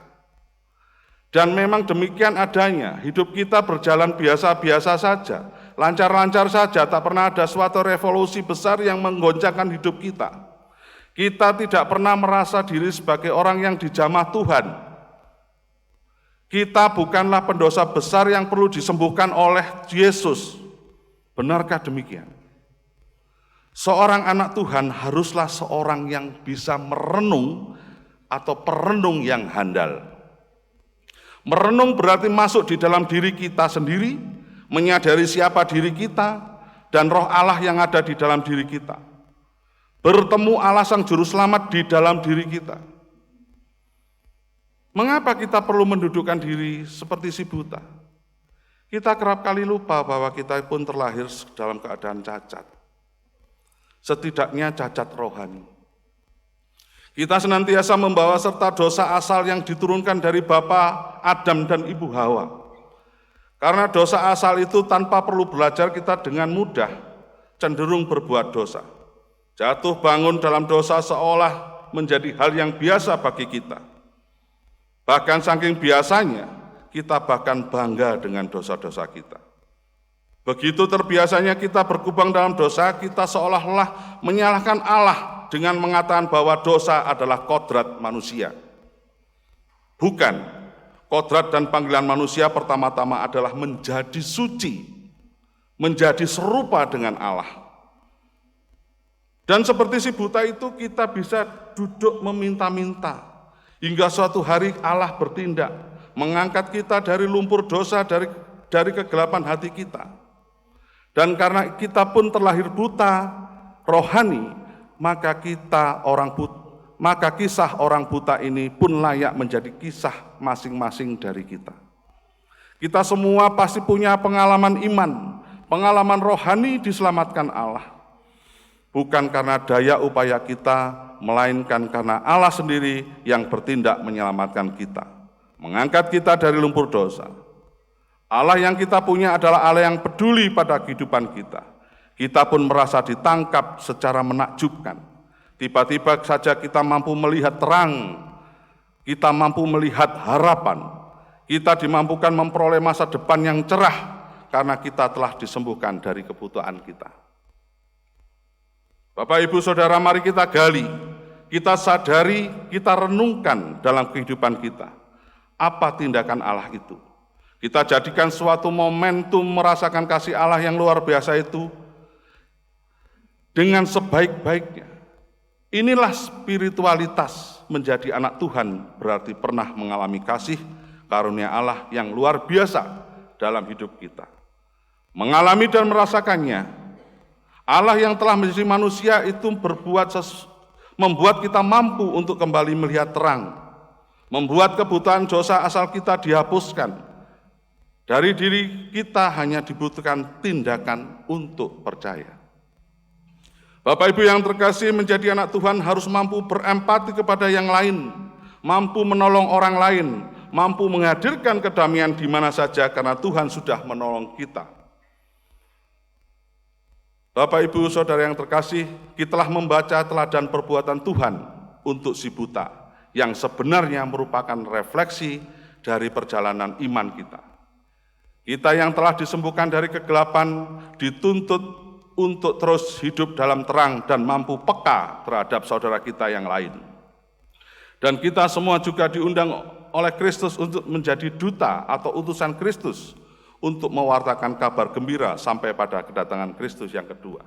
Dan memang demikian adanya, hidup kita berjalan biasa-biasa saja, lancar-lancar saja, tak pernah ada suatu revolusi besar yang menggoncangkan hidup kita. Kita tidak pernah merasa diri sebagai orang yang dijamah Tuhan. Kita bukanlah pendosa besar yang perlu disembuhkan oleh Yesus. Benarkah demikian? Seorang anak Tuhan haruslah seorang yang bisa merenung atau perenung yang handal. Merenung berarti masuk di dalam diri kita sendiri, menyadari siapa diri kita, dan roh Allah yang ada di dalam diri kita. Bertemu Allah Sang Juru Selamat di dalam diri kita. Mengapa kita perlu mendudukkan diri seperti si buta? Kita kerap kali lupa bahwa kita pun terlahir dalam keadaan cacat. Setidaknya cacat rohani. Kita senantiasa membawa serta dosa asal yang diturunkan dari Bapa Adam dan Ibu Hawa. Karena dosa asal itu tanpa perlu belajar kita dengan mudah cenderung berbuat dosa. Jatuh bangun dalam dosa seolah menjadi hal yang biasa bagi kita. Bahkan saking biasanya, kita bahkan bangga dengan dosa-dosa kita. Begitu terbiasanya kita berkubang dalam dosa, kita seolah-olah menyalahkan Allah dengan mengatakan bahwa dosa adalah kodrat manusia. Bukan, kodrat dan panggilan manusia pertama-tama adalah menjadi suci, menjadi serupa dengan Allah. Dan seperti si buta itu kita bisa duduk meminta-minta, hingga suatu hari Allah bertindak, mengangkat kita dari lumpur dosa, dari kegelapan hati kita. Dan karena kita pun terlahir buta, rohani, maka kisah orang buta ini pun layak menjadi kisah masing-masing dari kita. Kita semua pasti punya pengalaman iman, pengalaman rohani diselamatkan Allah. Bukan karena daya upaya kita, melainkan karena Allah sendiri yang bertindak menyelamatkan kita, mengangkat kita dari lumpur dosa. Allah yang kita punya adalah Allah yang peduli pada kehidupan kita. Kita pun merasa ditangkap secara menakjubkan. Tiba-tiba saja kita mampu melihat terang, kita mampu melihat harapan, kita dimampukan memperoleh masa depan yang cerah karena kita telah disembuhkan dari kebutaan kita. Bapak, Ibu, Saudara, mari kita gali, kita sadari, kita renungkan dalam kehidupan kita. Apa tindakan Allah itu? Kita jadikan suatu momentum merasakan kasih Allah yang luar biasa itu dengan sebaik-baiknya. Inilah spiritualitas menjadi anak Tuhan, berarti pernah mengalami kasih karunia Allah yang luar biasa dalam hidup kita. Mengalami dan merasakannya, Allah yang telah menjadi manusia itu membuat kita mampu untuk kembali melihat terang, membuat kebutaan dosa asal kita dihapuskan. Dari diri kita hanya dibutuhkan tindakan untuk percaya. Bapak Ibu yang terkasih, menjadi anak Tuhan harus mampu berempati kepada yang lain, mampu menolong orang lain, mampu menghadirkan kedamaian di mana saja karena Tuhan sudah menolong kita. Bapak Ibu Saudara yang terkasih, kita telah membaca teladan perbuatan Tuhan untuk si buta, yang sebenarnya merupakan refleksi dari perjalanan iman kita. Kita yang telah disembuhkan dari kegelapan dituntut untuk terus hidup dalam terang dan mampu peka terhadap saudara kita yang lain. Dan kita semua juga diundang oleh Kristus untuk menjadi duta atau utusan Kristus untuk mewartakan kabar gembira sampai pada kedatangan Kristus yang kedua.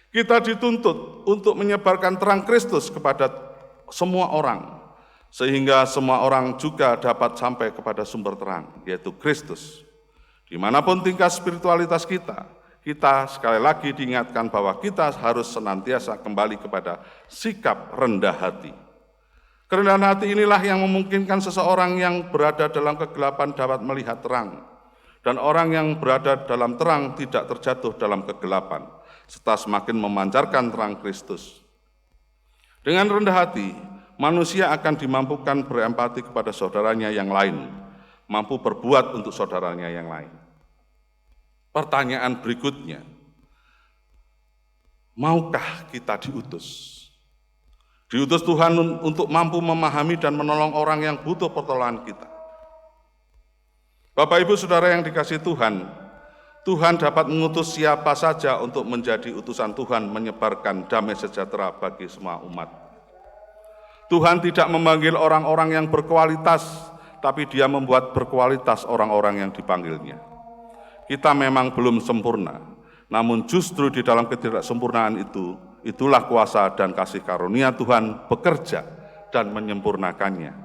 Kita dituntut untuk menyebarkan terang Kristus kepada semua orang, sehingga semua orang juga dapat sampai kepada sumber terang, yaitu Kristus. Dimanapun tingkat spiritualitas kita sekali lagi diingatkan bahwa kita harus senantiasa kembali kepada sikap rendah hati. Kerendahan hati inilah yang memungkinkan seseorang yang berada dalam kegelapan dapat melihat terang, dan orang yang berada dalam terang tidak terjatuh dalam kegelapan, serta semakin memancarkan terang Kristus. Dengan rendah hati, manusia akan dimampukan berempati kepada saudaranya yang lain, mampu berbuat untuk saudaranya yang lain. Pertanyaan berikutnya, maukah kita diutus? Diutus Tuhan untuk mampu memahami dan menolong orang yang butuh pertolongan kita. Bapak Ibu Saudara yang dikasihi Tuhan, Tuhan dapat mengutus siapa saja untuk menjadi utusan Tuhan menyebarkan damai sejahtera bagi semua umat. Tuhan tidak memanggil orang-orang yang berkualitas, tapi Dia membuat berkualitas orang-orang yang dipanggilnya. Kita memang belum sempurna, namun justru di dalam ketidaksempurnaan itu, itulah kuasa dan kasih karunia Tuhan bekerja dan menyempurnakannya,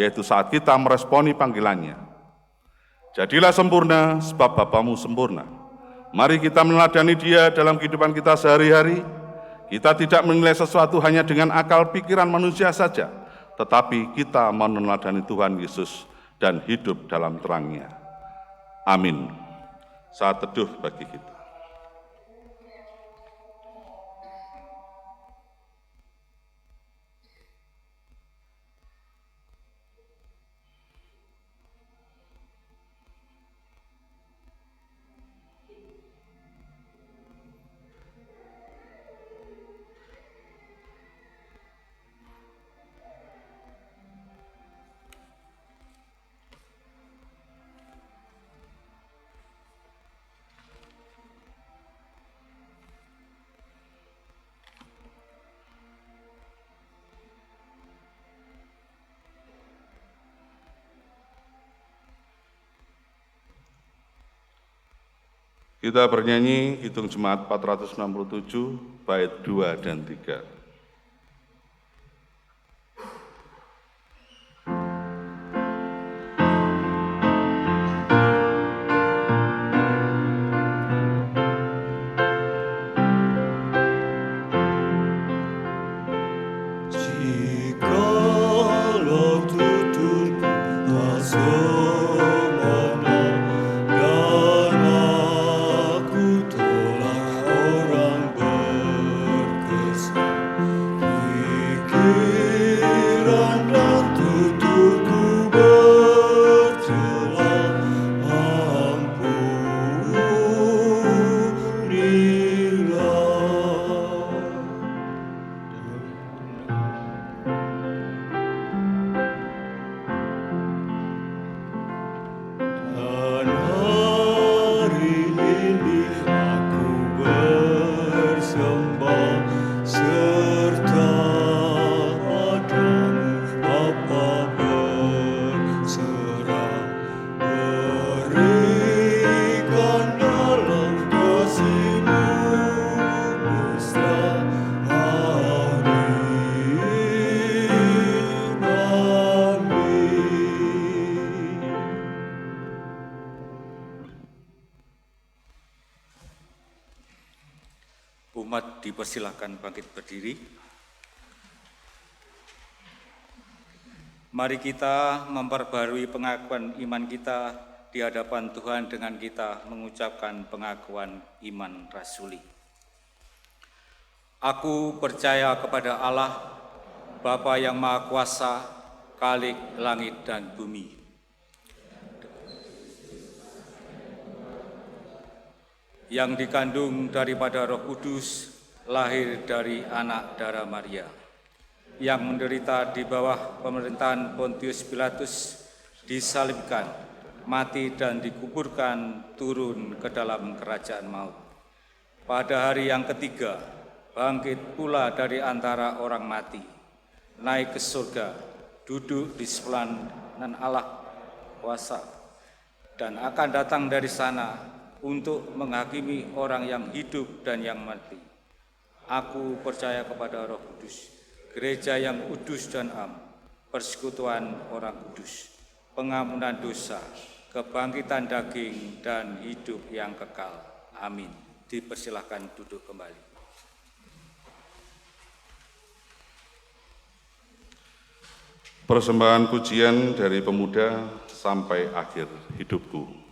yaitu saat kita meresponi panggilannya. Jadilah sempurna, sebab Bapamu sempurna. Mari kita meneladani Dia dalam kehidupan kita sehari-hari. Kita tidak menilai sesuatu hanya dengan akal pikiran manusia saja, tetapi kita meneladani Tuhan Yesus dan hidup dalam terang-Nya. Amin. Saat teduh bagi kita. Kita bernyanyi Hitung Jemaat 467, bait 2 dan 3. Jikalau tuturku tak semena dan aku tolak orang berkesan, dipersilahkan bangkit berdiri. Mari kita memperbarui pengakuan iman kita di hadapan Tuhan dengan kita mengucapkan pengakuan iman rasuli. Aku percaya kepada Allah, Bapa yang Maha Kuasa, Khalik langit dan bumi. Yang dikandung daripada Roh Kudus, lahir dari anak darah Maria, yang menderita di bawah pemerintahan Pontius Pilatus, disalibkan, mati dan dikuburkan, turun ke dalam kerajaan maut. Pada hari yang ketiga, bangkit pula dari antara orang mati, naik ke surga, duduk di sebelah kanan Allah kuasa, dan akan datang dari sana untuk menghakimi orang yang hidup dan yang mati. Aku percaya kepada Roh Kudus, gereja yang kudus dan am, persekutuan orang kudus, pengampunan dosa, kebangkitan daging, dan hidup yang kekal. Amin. Dipersilahkan duduk kembali. Persembahan pujian dari pemuda sampai akhir hidupku.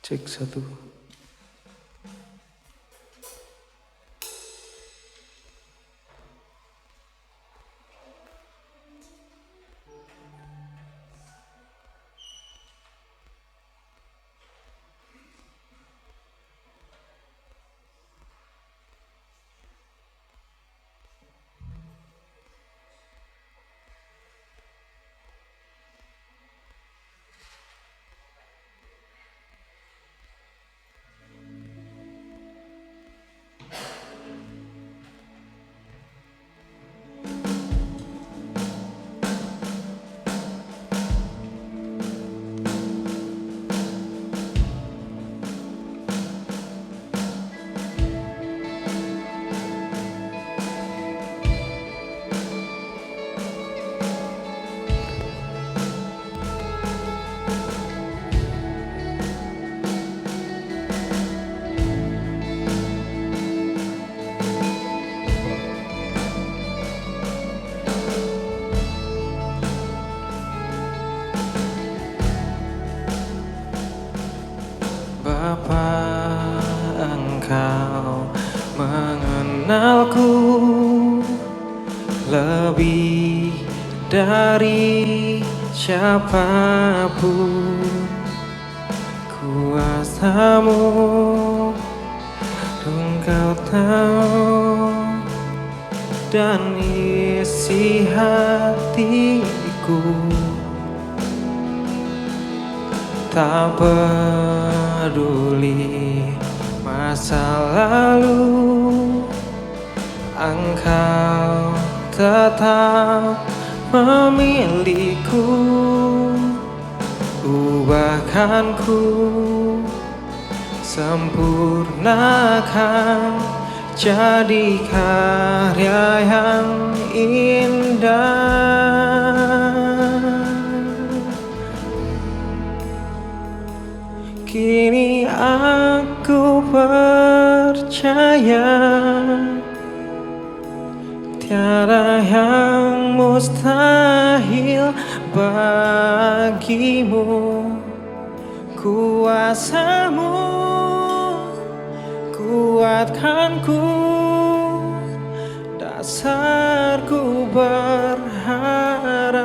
Cek 1. Bapa, Engkau mengenalku lebih dari siapapun. Kuasa-Mu Engkau tahu, dan isi hatiku. Tak peduli masa lalu, Engkau tetap memilihku. Ubahkanku, sempurnakan, jadi karya yang indah. Kini aku percaya tiada yang mustahil bagimu. Kuasa-Mu kuatkanku, dasarku berharap.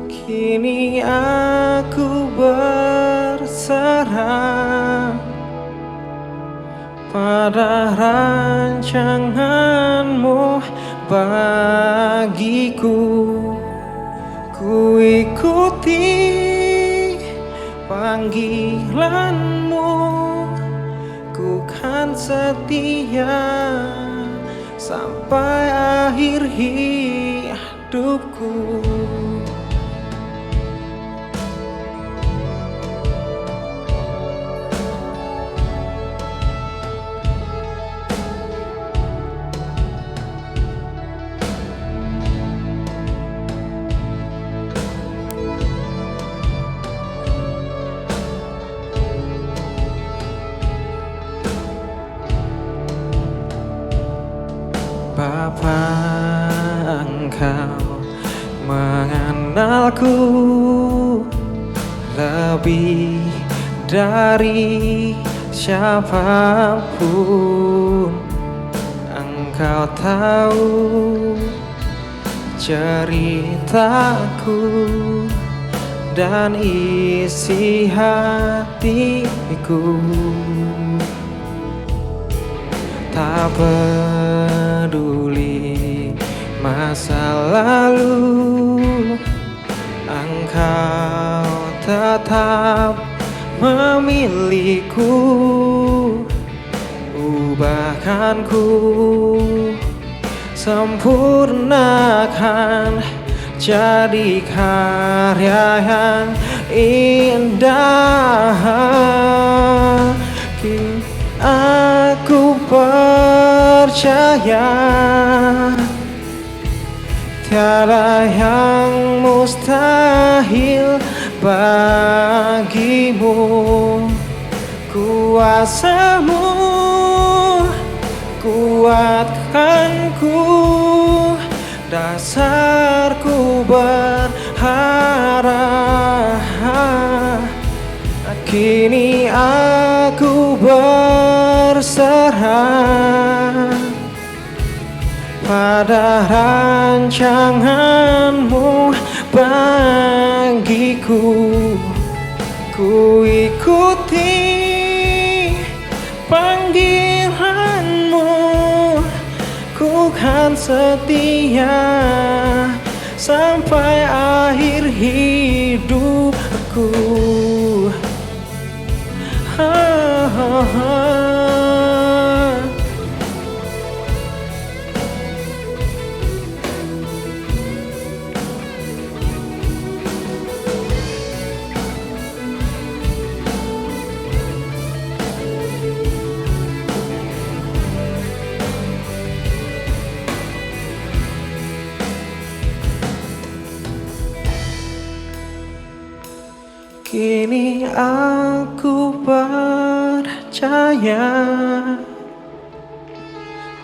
Kini aku berserah pada rancangan bagiku. Ku ikuti panggilanmu, ku kan setia sampai akhir hidupku. Bapa, Engkau mengenalku lebih dari siapapun. Engkau tahu ceritaku dan isi hatiku. Tak peduli masa lalu, Engkau tetap memilihku. Ubahkanku, sempurnakan jadi karya yang indah. Aku percaya tiada yang mustahil bagimu. Kuasa-Mu kuatkanku, dasarku berharap. Kini aku berserah pada rancangan-Mu bagiku. Ku ikuti panggilan-Mu, ku kan setia sampai akhir hidupku. Kini aku percaya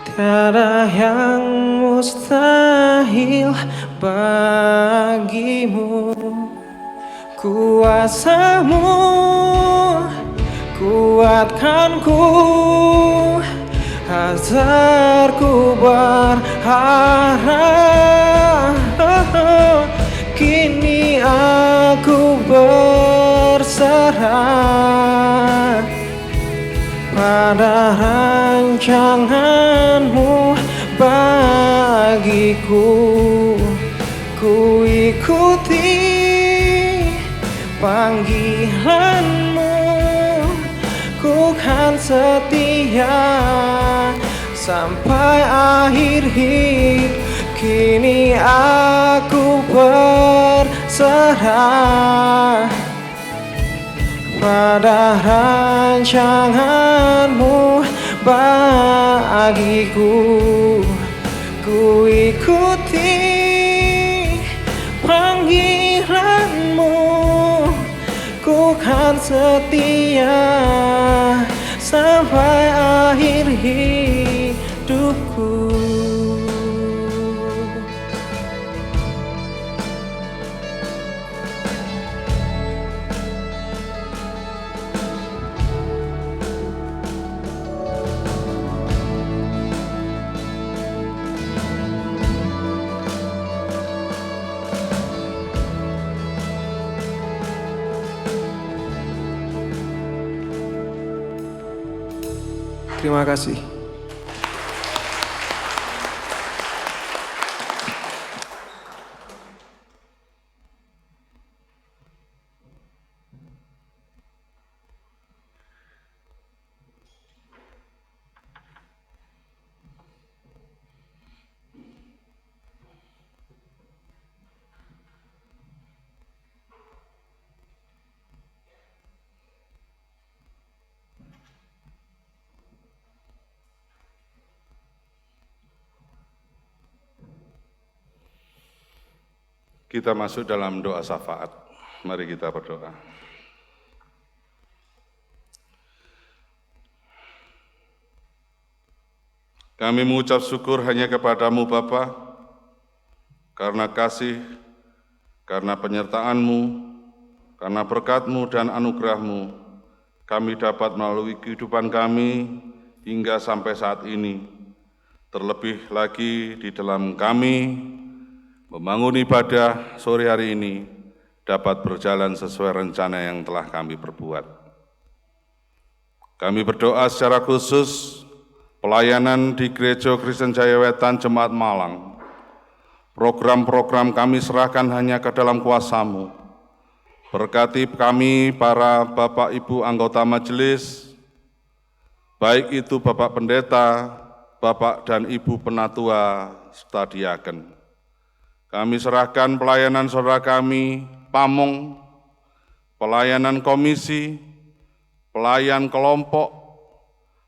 tiada yang mustahil bagimu. Kuasa-Mu kuatkanku, hasratku berharap. Kini aku berserah pada rancangan-Mu bagiku. Ku ikuti panggilan-Mu, ku kan setia sampai akhir hidup. Kini aku berserah pada rancangan-Mu bagiku. Ku ikuti panggilan-Mu, ku kan setia sampai akhir hidupku. Terima kasih. Kita masuk dalam doa syafaat. Mari kita berdoa. Kami mengucap syukur hanya kepadamu Bapa, karena kasih, karena penyertaan-Mu, karena berkat-Mu dan anugerah-Mu, kami dapat melalui kehidupan kami hingga sampai saat ini. Terlebih lagi di dalam kami membangun ibadah sore hari ini dapat berjalan sesuai rencana yang telah kami perbuat. Kami berdoa secara khusus pelayanan di Gereja Kristen Jaya Wetan Jemaat Malang. Program-program kami serahkan hanya ke dalam kuasa-Mu. Berkati kami para Bapak Ibu anggota majelis, baik itu Bapak Pendeta, Bapak dan Ibu Penatua, serta diaken. Kami serahkan pelayanan saudara kami, pamong, pelayanan komisi, pelayan kelompok,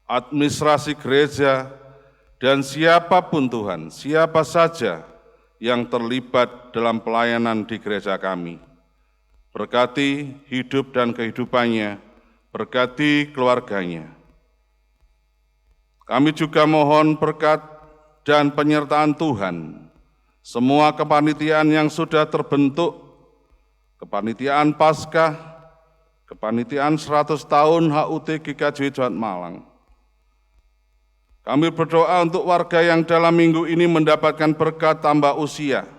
administrasi gereja, dan siapapun Tuhan, siapa saja yang terlibat dalam pelayanan di gereja kami. Berkati hidup dan kehidupannya, berkati keluarganya. Kami juga mohon berkat dan penyertaan Tuhan, semua kepanitiaan yang sudah terbentuk, kepanitiaan Paskah, kepanitiaan 100 tahun HUT GKJ Jemaat Malang. Kami berdoa untuk warga yang dalam minggu ini mendapatkan berkat tambah usia,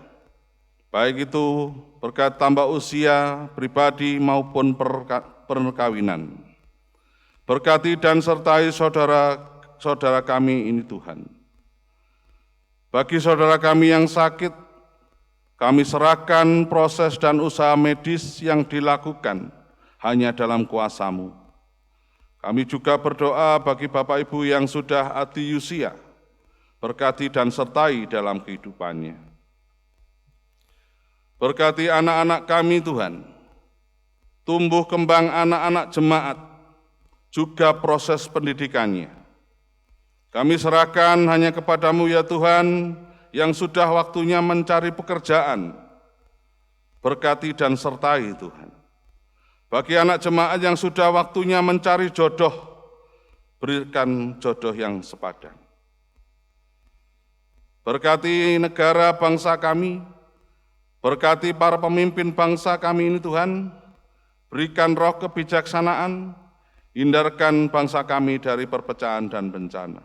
baik itu berkat tambah usia pribadi maupun perkawinan. Berkati dan sertai saudara-saudara kami ini Tuhan. Bagi saudara kami yang sakit, kami serahkan proses dan usaha medis yang dilakukan hanya dalam kuasa-Mu. Kami juga berdoa bagi Bapak Ibu yang sudah ati usia, berkati dan sertai dalam kehidupannya. Berkati anak-anak kami Tuhan, tumbuh kembang anak-anak jemaat, juga proses pendidikannya. Kami serahkan hanya kepadamu ya Tuhan, yang sudah waktunya mencari pekerjaan. Berkati dan sertai Tuhan. Bagi anak jemaat yang sudah waktunya mencari jodoh, berikan jodoh yang sepadan. Berkati negara bangsa kami, berkati para pemimpin bangsa kami ini Tuhan, berikan roh kebijaksanaan, hindarkan bangsa kami dari perpecahan dan bencana.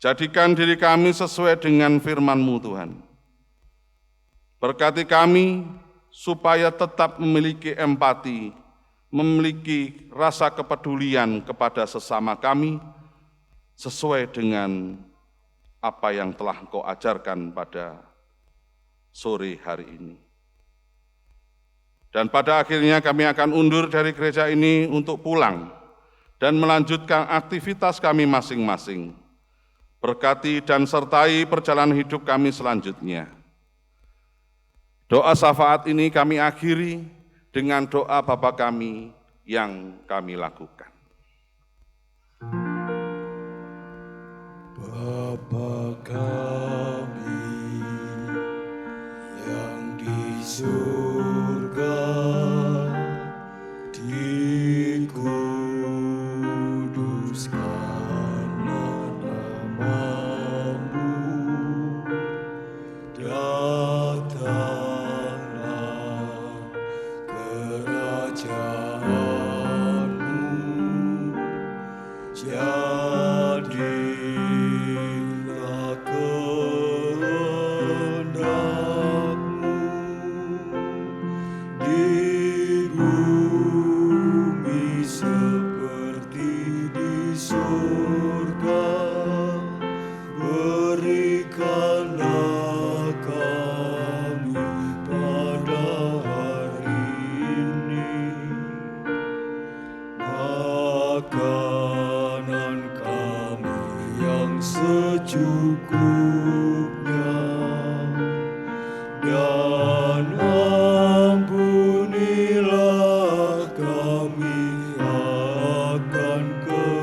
Jadikan diri kami sesuai dengan firman-Mu Tuhan. Berkati kami supaya tetap memiliki empati, memiliki rasa kepedulian kepada sesama kami, sesuai dengan apa yang telah Engkau ajarkan pada sore hari ini. Dan pada akhirnya kami akan undur dari gereja ini untuk pulang dan melanjutkan aktivitas kami masing-masing. Berkati dan sertai perjalanan hidup kami selanjutnya. Doa syafaat ini kami akhiri dengan doa Bapa kami yang kami lakukan. Bapa kami yang di surga,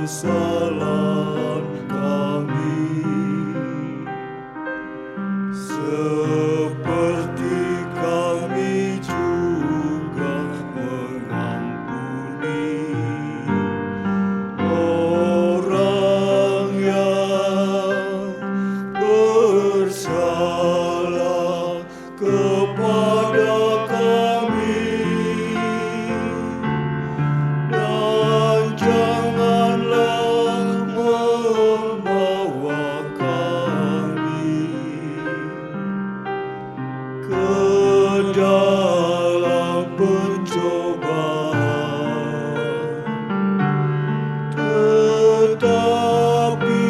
kesalahan kami, dalam pencobaan, tetapi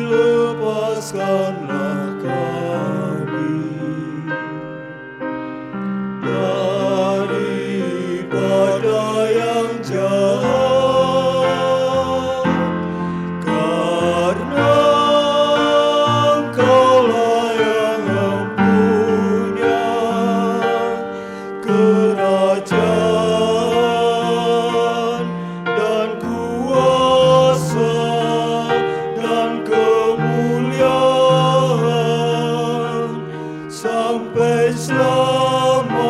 lepaskanlah kami daripada yang jahat, karena Engkaulah yang mempunyai kerajaan dan kuasa dan kemuliaan sampai selama-lamanya.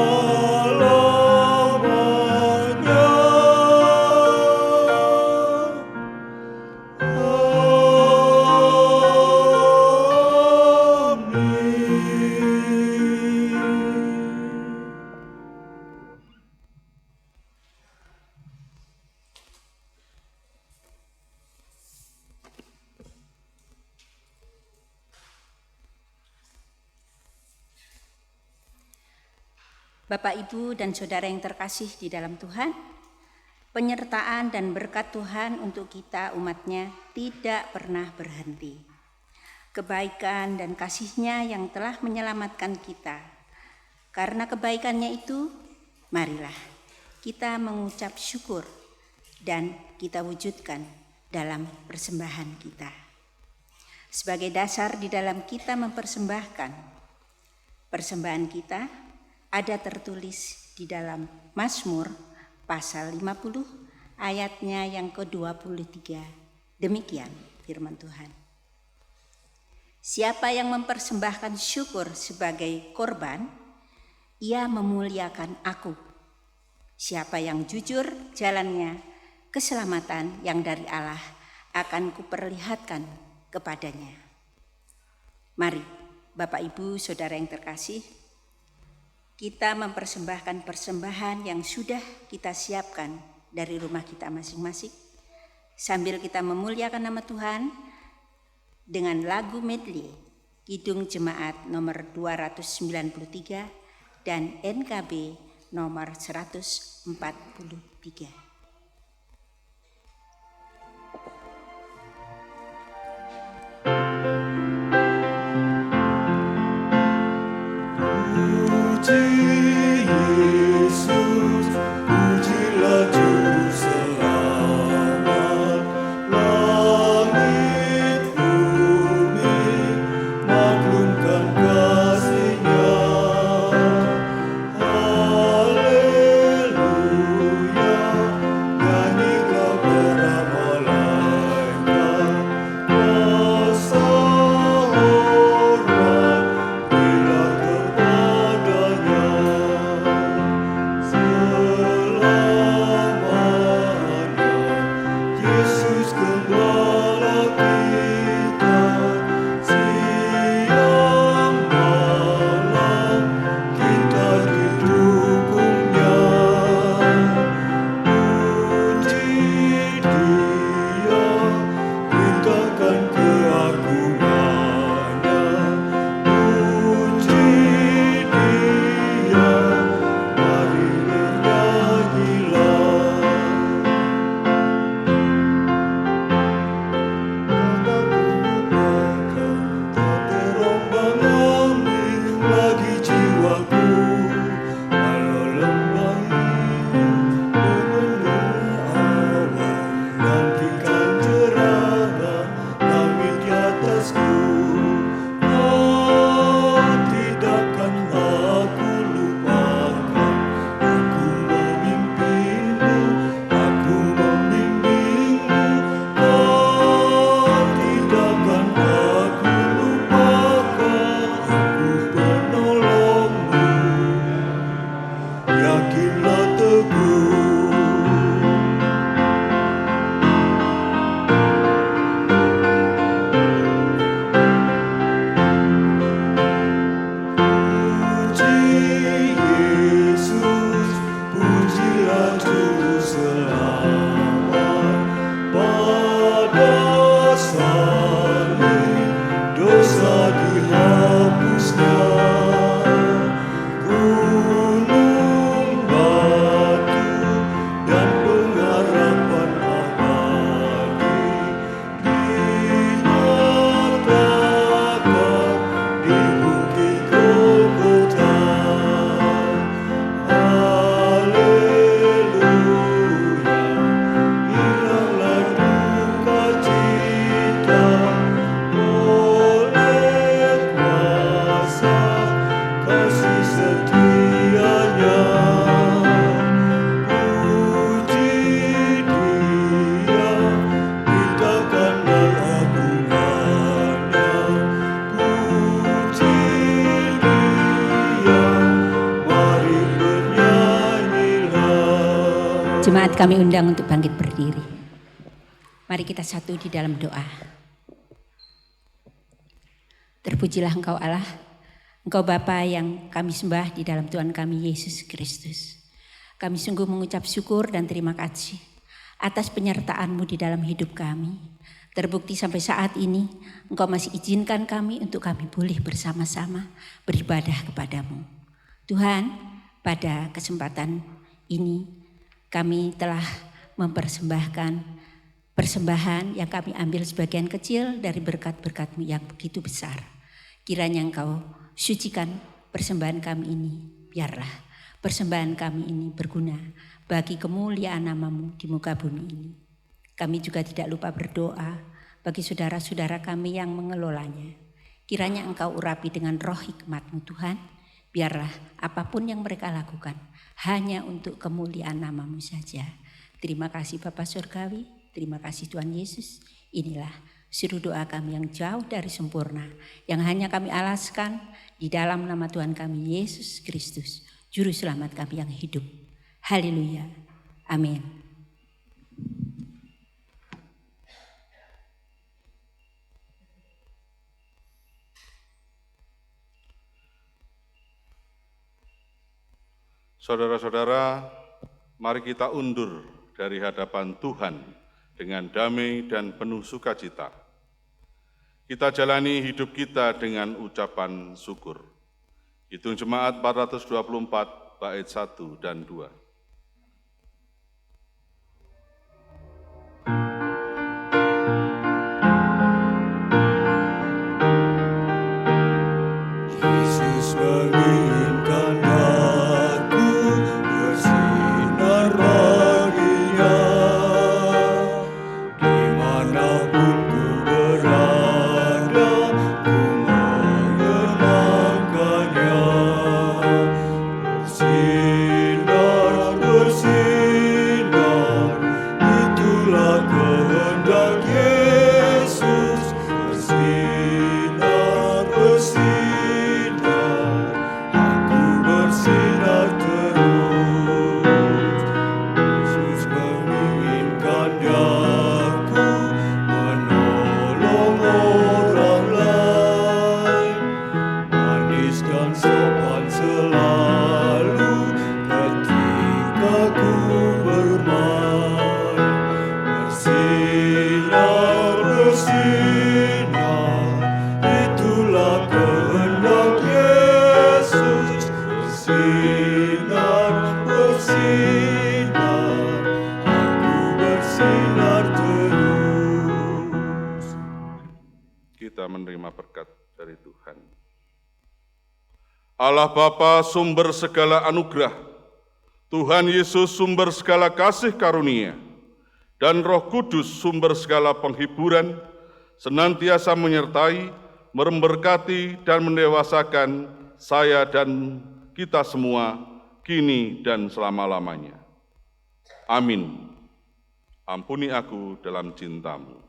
Amin. Bapak, Ibu, dan Saudara yang terkasih di dalam Tuhan, penyertaan dan berkat Tuhan untuk kita umat-Nya tidak pernah berhenti. Kebaikan dan kasih-Nya yang telah menyelamatkan kita. Karena kebaikan-Nya itu, marilah kita mengucap syukur dan kita wujudkan dalam persembahan kita. Sebagai dasar di dalam kita mempersembahkan persembahan kita, ada tertulis di dalam Mazmur pasal 50 ayatnya yang ke-23. Demikian firman Tuhan. Siapa yang mempersembahkan syukur sebagai korban, ia memuliakan aku. Siapa yang jujur jalannya, keselamatan yang dari Allah akan kuperlihatkan kepadanya. Mari, Bapak, Ibu, Saudara yang terkasih, kita mempersembahkan persembahan yang sudah kita siapkan dari rumah kita masing-masing, sambil kita memuliakan nama Tuhan dengan lagu medley Kidung Jemaat nomor 293 dan NKB nomor 143. Haleluya. Jemaat kami undang untuk bangkit berdiri. Mari kita satu di dalam doa. Terpujilah Engkau Allah, Engkau Bapa yang kami sembah di dalam Tuhan kami Yesus Kristus. Kami sungguh mengucap syukur dan terima kasih atas penyertaan-Mu di dalam hidup kami. Terbukti sampai saat ini Engkau masih izinkan kami untuk kami boleh bersama-sama beribadah kepada-Mu. Tuhan, pada kesempatan ini kami telah mempersembahkan persembahan yang kami ambil sebagian kecil dari berkat-berkat-Mu yang begitu besar. Kiranya Engkau sucikan persembahan kami ini, biarlah persembahan kami ini berguna bagi kemuliaan nama-Mu di muka bumi ini. Kami juga tidak lupa berdoa bagi saudara-saudara kami yang mengelolanya. Kiranya Engkau urapi dengan roh hikmat-Mu Tuhan. Biarlah apapun yang mereka lakukan hanya untuk kemuliaan nama-Mu saja. Terima kasih Bapa Surgawi, terima kasih Tuhan Yesus. Inilah seru doa kami yang jauh dari sempurna, yang hanya kami alaskan di dalam nama Tuhan kami Yesus Kristus, Juru Selamat kami yang hidup. Haleluya. Amin. Saudara-saudara, mari kita undur dari hadapan Tuhan dengan damai dan penuh sukacita. Kita jalani hidup kita dengan ucapan syukur. Hitung Jemaat 424 bait 1 dan 2. Yesus menginginkan aku bersinar baginya, dimanapun ku berada, ku menyenangkannya. Bersinar, bersinar, itulah kehendak Yesus. Bersinar, bersinar, aku bersinar terus. Yesus menginginkan aku menolong orang lain, manis dan sopan selalu ketika ku bermain. Bersinar, bersinar, itulah kehendak Yesus. Bersinar, bersinar, aku bersinar terus. Kita menerima berkat dari Tuhan. Allah Bapa sumber segala anugerah, Tuhan Yesus sumber segala kasih karunia, dan Roh Kudus sumber segala penghiburan, senantiasa menyertai, memberkati dan mendewasakan saya dan kita semua, kini dan selama-lamanya. Amin. Ampuni aku dalam cinta-Mu.